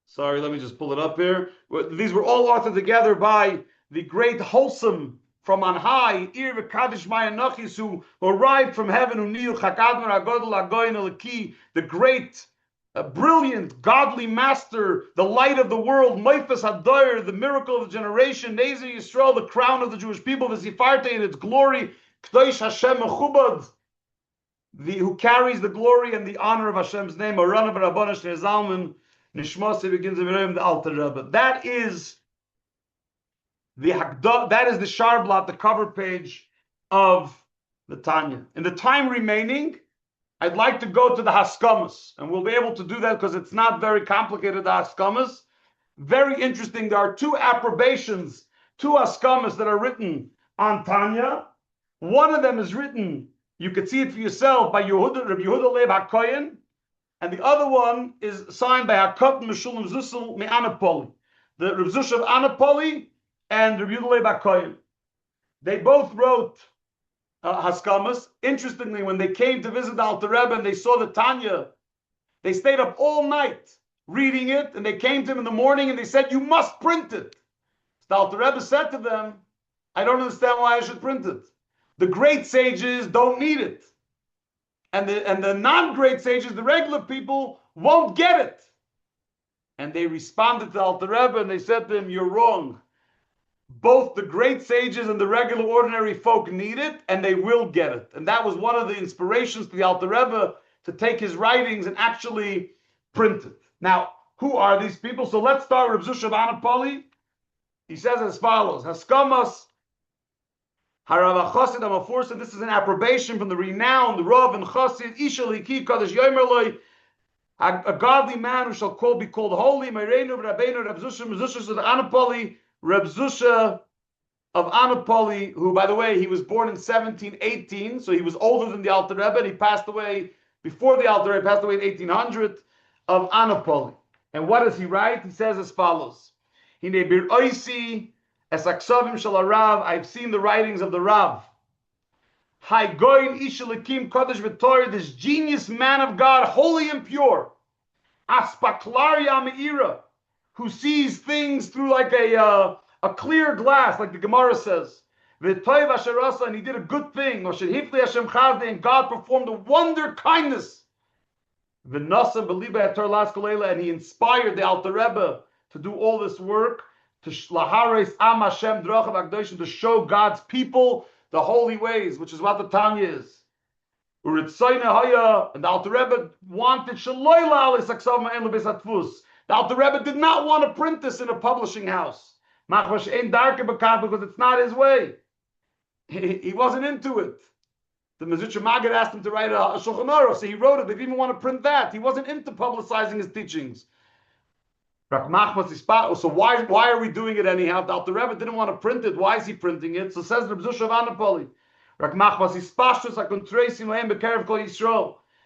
Sorry, let me just pull it up here. These were all authored together by the great wholesome from on high, Ir v'Kadosh Mayanochis, who arrived from heaven, the great, brilliant, godly master, the light of the world, Meifas Hadoyer, the miracle of the generation, Nezer Yisrael, the crown of the Jewish people, V'Sifarte, in its glory, K'dosh Hashem Mechubad, who carries the glory and the honor of Hashem's name, Arana B'Rabbana Shnei Zalman, Nishmasi begins the Alter Rebbe. That is the Sharblat, the cover page of the Tanya. In the time remaining, I'd like to go to the Haskamas, and we'll be able to do that because it's not very complicated, the Haskamas. Very interesting. There are 2 approbations, 2 Haskamas that are written on Tanya. One of them is written, you could see it for yourself, by Rabbi Yehuda Leib HaKoyen, and the other one is signed by Hakot Meshulam Zusel Me'anapoli, the Rav Zusha of Anapoli and Rabbi Yehuda Leib HaKoyen. They both wrote Haskamas. Interestingly, when they came to visit the Alter Rebbe and they saw the Tanya, they stayed up all night reading it, and they came to him in the morning and they said, you must print it. The Alter Rebbe said to them, I don't understand why I should print it. The great sages don't need it. And the non-great sages, the regular people, won't get it. And they responded to the Alter Rebbe and they said to him, you're wrong. Both the great sages and the regular ordinary folk need it, and they will get it. And that was one of the inspirations to the Alter Rebbe to take his writings and actually print it. Now, who are these people? So let's start with Rav Zusha of Anapoli. He says as follows, Haskamas, Harav HaChasid HaMaforsa, this is an approbation from the renowned Rav and Chasid, Isha Liki Kadosh Yomer Loi, a godly man who shall be called holy, Mereinu Rabbeinu Rav Zusha of Anapoli, Reb Zusha of Anapoli, who, by the way, he was born in 1718, so he was older than the Alter Rebbe, and he passed away before the Alter Rebbe, passed away in 1800, of Anapoli. And what does he write? He says as follows, Hine bir oisi es aksavim shel Rav, I've seen the writings of the Rav. Hai goyin ish elikim kodesh v'torah, this genius man of God, holy and pure. Aspaklaria me'ira, who sees things through like a clear glass, like the Gemara says. And he did a good thing. And God performed a wonder kindness. And he inspired the Alter Rebbe to do all this work, to show God's people the holy ways, which is what the Tanya is. And the Alter Rebbe wanted the Alter Rebbe did not want to print this in a publishing house. Because it's not his way. He wasn't into it. The Mezritcher Maggid asked him to write a Shulchan Aruch, so he wrote it. They didn't even want to print that. He wasn't into publicizing his teachings. So why are we doing it anyhow? The Alter Rebbe didn't want to print it. Why is he printing it? So says the Zusha of Anapoli.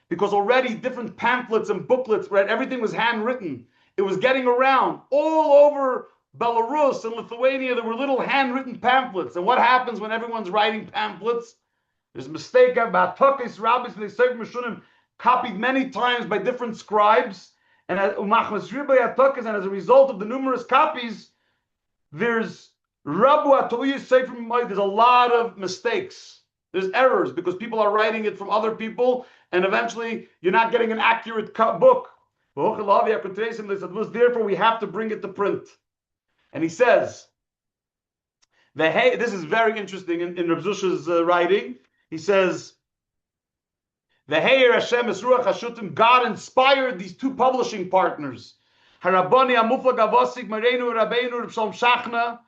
Because already different pamphlets and booklets, right? Everything was handwritten. It was getting around all over Belarus and Lithuania. There were little handwritten pamphlets. And what happens when everyone's writing pamphlets? There's a mistake about Tukis, rabbis, they say Mishunim copied many times by different scribes, and as a result of the numerous copies, there's there's a lot of mistakes. There's errors because people are writing it from other people, and eventually you're not getting an accurate book. Therefore, we have to bring it to print. And he says, this is very interesting in Reb Zusha's writing. He says, the Heir Hashem Esruach Hashutim, God inspired these two publishing partners. Harabani Amuflag Avosik Marenu Rabbeinu Reb Shalom Shachna.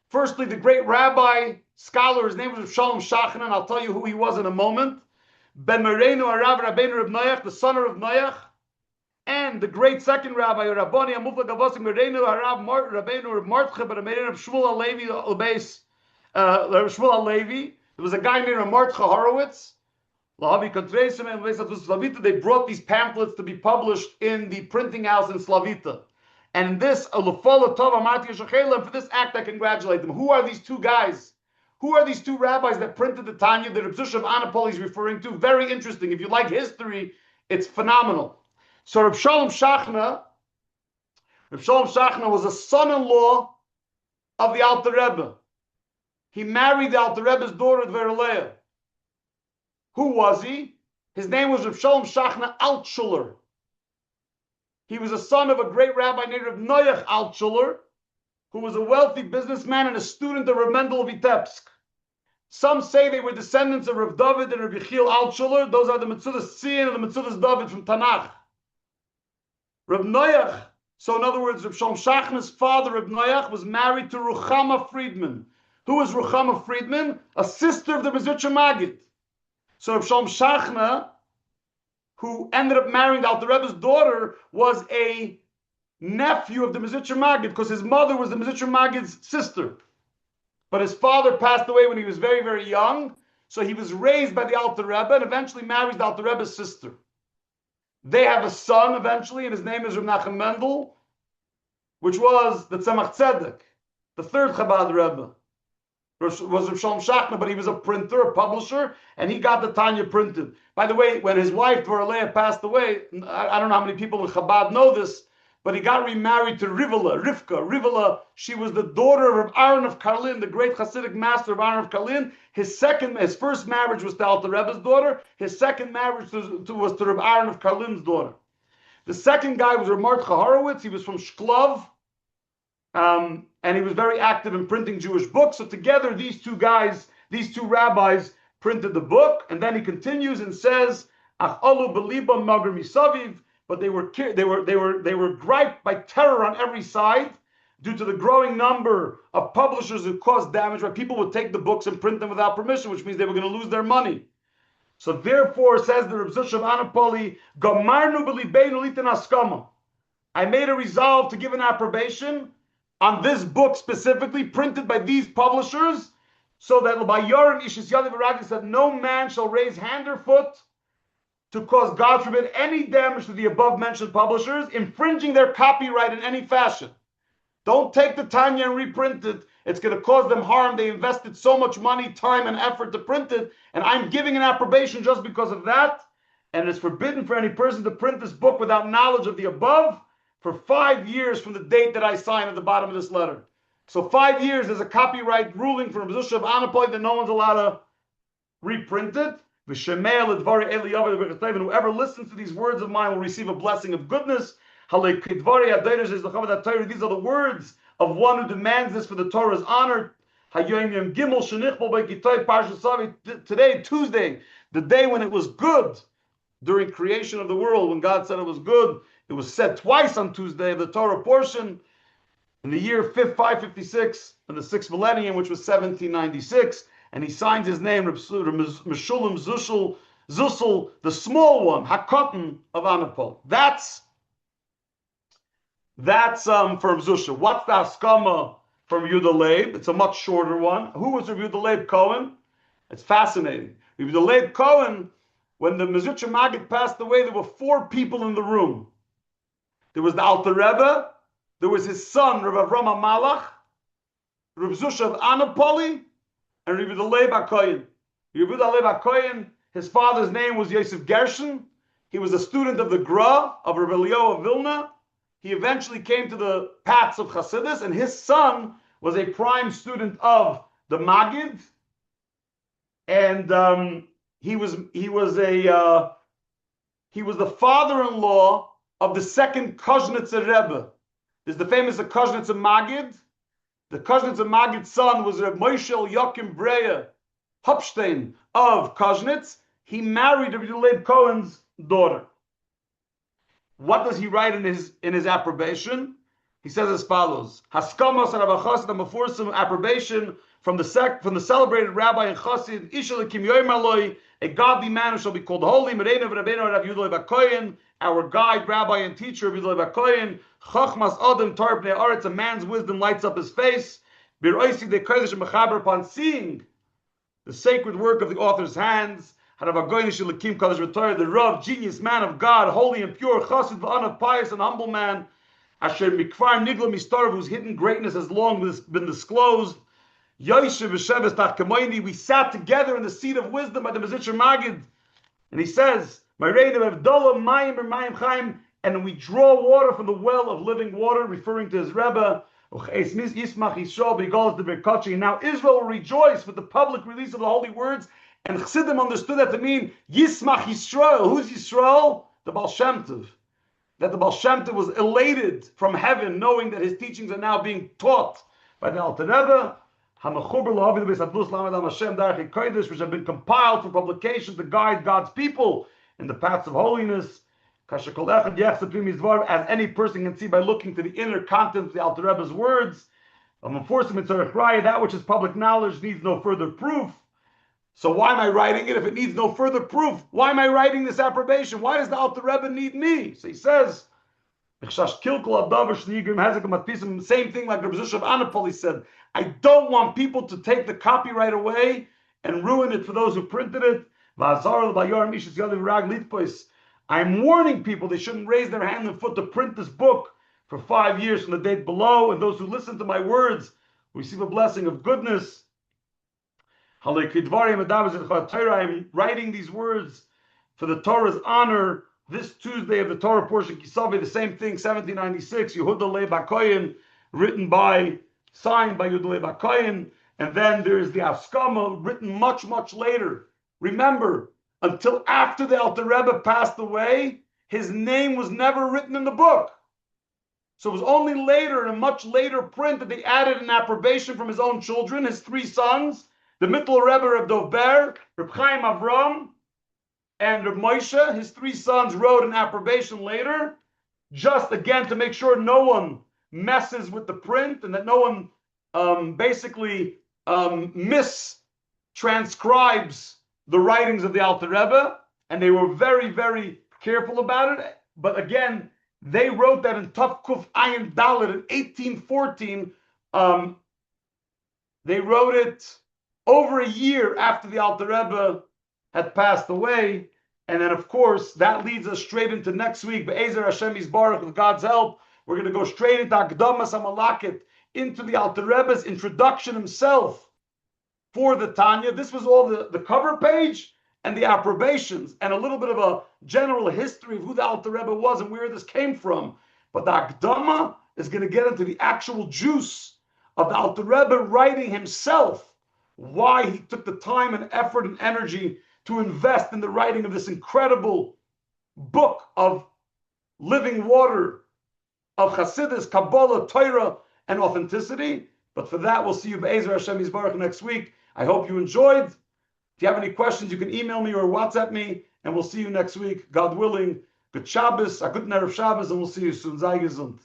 Firstly, the great rabbi, scholar, his name was Reb Shalom Shachna, and I'll tell you who he was in a moment. Ben Marenu Arav Rabbeinu Reb Noach, the son of Noach, and the great second rabbi, Rabani Amuflag Avosik Marenu Arav Rabbeinu Reb Martche, but Marenu Reb Shmuel Alevi Lebeis, Shmuel Alevi. There was a guy named Martche Horowitz. They brought these pamphlets to be published in the printing house in Slavita. And for this act, I congratulate them. Who are these two guys? Who are these two rabbis that printed the Tanya that Reb Zusha of Anapoli is referring to? Very interesting. If you like history, it's phenomenal. So Reb Shalom Shachna was a son-in-law of the Alter Rebbe. He married the Alter Rebbe's daughter, Dverleah. Who was he? His name was Reb Shalom Shachna Altshuler. He was a son of a great rabbi named Reb Noach Altshuler, who was a wealthy businessman and a student of Reb Mendel of Vitebsk. Some say they were descendants of Reb David and Reb Yechiel Altshuler. Those are the Metzudas Tzion and the Metzudas David from Tanakh. Reb Noach, so in other words, Reb Shalom Shachna's father, Reb Noach, was married to Ruchama Friedman. Who was Ruchama Friedman? A sister of the Mezritcher Maggid. So Reb Shalom Shachna, who ended up marrying the Alter Rebbe's daughter, was a nephew of the Mezritcher Maggid because his mother was the Mezritcher Maggid's sister. But his father passed away when he was very, very young, so he was raised by the Alter Rebbe and eventually marries the Alter Rebbe's sister. They have a son eventually, and his name is Reb Nachum Mendel, which was the Tzemach Tzedek, the third Chabad Rebbe. Was Reb Shalom Shachna, but he was a printer, a publisher, and he got the Tanya printed. By the way, when his wife Dvoraleah passed away, I don't know how many people in Chabad know this, but he got remarried to Rivka. Rivka, she was the daughter of Aaron of Karlin, the great Hasidic master of Aaron of Karlin. His first marriage was to Alter Rebbe's daughter. His second marriage was to Reb Aaron of Karlin's daughter. The second guy was Reb Mordechai Horowitz. He was from Shklov. And he was very active in printing Jewish books. So together, these two guys, these two rabbis, printed the book. And then he continues and says, "Ach alu belibam mager misaviv," but they were griped by terror on every side due to the growing number of publishers who caused damage. Where people would take the books and print them without permission, which means they were going to lose their money. So therefore, says the Reb Zusha of Anapoli, "Gamarnu belibeinu litin Haskama." I made a resolve to give an approbation on this book specifically, printed by these publishers, so that by Yoram Ishis Yadi Baragi said, no man shall raise hand or foot to cause, God forbid, any damage to the above mentioned publishers, infringing their copyright in any fashion. Don't take the Tanya and reprint it. It's going to cause them harm. They invested so much money, time, and effort to print it, and I'm giving an approbation just because of that. And it's forbidden for any person to print this book without knowledge of the above for 5 years from the date that I sign at the bottom of this letter. So 5 years, there's a copyright ruling from Reb Zusha of Anapoli that no one's allowed to reprint it. And whoever listens to these words of mine will receive a blessing of goodness. These are the words of one who demands this for the Torah's honor. Today, Tuesday, the day when it was good, during creation of the world, when God said it was good, it was said twice on Tuesday, the Torah portion, in the year 556, in the 6th millennium, which was 1796, and he signs his name, Meshulam Zushel, the small one, Hakotan of Anapol. That's from Zusha. What's the Haskama from Yehuda Leib? It's a much shorter one. Who was Yehuda Leib Cohen? It's fascinating. Yehuda Leib Cohen, when the Mezritcher Maggid passed away, there were 4 people in the room. There was the Alter Rebbe, there was his son, Rav Avram HaMalach, Rav Zusha of Anapoli, and Yehuda Leib HaKohen. Yehuda Lev HaKohen, his father's name was Yosef Gershon. He was a student of the Gra of Rebbe Eliyahu of Vilna. He eventually came to the paths of Chassidus, and his son was a prime student of the Maggid, and he was the father-in-law of the second Koznitzer Rebbe. There's the famous Koznitzer Maggid. The Koznitzer Maggid's son was Reb Moshe Yochim Breya Hopstein of Koznitz. He married Rabbi Leib Cohen's daughter. What does he write in his approbation? He says as follows: Haskama Saravachasid Mafursim approbation from the celebrated rabbi and chassid Ishel Kim Yoimaloi, a godly man who shall be called holy. Mereinav Rabbeinu Rav Yudoi Bakoyen, our guide, rabbi, and teacher, Rav Yudoi Bakoyen. Chachmas Adam Tar Bnei Aretz, a man's wisdom lights up his face. Biroisi de Kodesh Mechaber, upon seeing the sacred work of the author's hands. The Rav, genius, man of God, holy and pure, chassid v'anav, pious and humble man, asher mikvar nigla mistarv, whose hidden greatness has long been disclosed. Yoshev v'sheves tachkamoini, we sat together in the seat of wisdom by the Mezritcher Maggid, and he says, and we draw water from the well of living water, referring to his Rebbe. Now Israel will rejoice with the public release of the holy words. And Chassidim understood that to mean Yismach Yisrael. Who's Yisrael? The Baal Shem Tov. That the Baal Shem Tov was elated from heaven, knowing that his teachings are now being taught by the Alter Rebbe, which have been compiled for publication to guide God's people in the paths of holiness. As any person can see by looking to the inner content of the Alter Rebbe's words. That which is public knowledge needs no further proof. So why am I writing it if it needs no further proof? Why am I writing this approbation? Why does the Alter Rebbe need me? So he says, same thing like Rabbi Zusha of Anapoli said, I don't want people to take the copyright away and ruin it for those who printed it. I'm warning people they shouldn't raise their hand and foot to print this book for 5 years from the date below, and those who listen to my words receive a blessing of goodness. I'm writing these words for the Torah's honor this Tuesday of the Torah portion, Kisave, the same thing, 1796, Yehuda Leib HaKohen, signed by Yehuda Leib HaKohen, and then there's the Haskama, written much, much later. Remember, until after the Alter Rebbe passed away, his name was never written in the book. So it was only later, in a much later print, that they added an approbation from his own children, his 3 sons, the Mittel Rebbe of Dovber, Reb Chaim Avram, and Reb Moshe. His 3 sons wrote an approbation later, just again to make sure no one messes with the print and that no one mistranscribes the writings of the Alter Rebbe, and they were very, very careful about it. But again, they wrote that in Tav Kuf Ayin Dalet in 1814. They wrote it over a year after the Alter Rebbe had passed away. And then, of course, that leads us straight into next week. Be'ezer Hashem Yisbarach, with God's help, we're going to go straight into Akdamas HaMalakit, into the Alter Rebbe's introduction himself for the Tanya. This was all the cover page and the approbations and a little bit of a general history of who the Alter Rebbe was and where this came from. But the Akdama is going to get into the actual juice of the Alter Rebbe writing himself, why he took the time and effort and energy to invest in the writing of this incredible book of living water, of Chassidus, Kabbalah, Torah, and authenticity. But for that, we'll see you Be'ezer Hashem Yisbarach next week. I hope you enjoyed. If you have any questions, you can email me or WhatsApp me, and we'll see you next week, God willing. Good Shabbos, a good Erev Shabbos, and we'll see you soon. Sei gesund.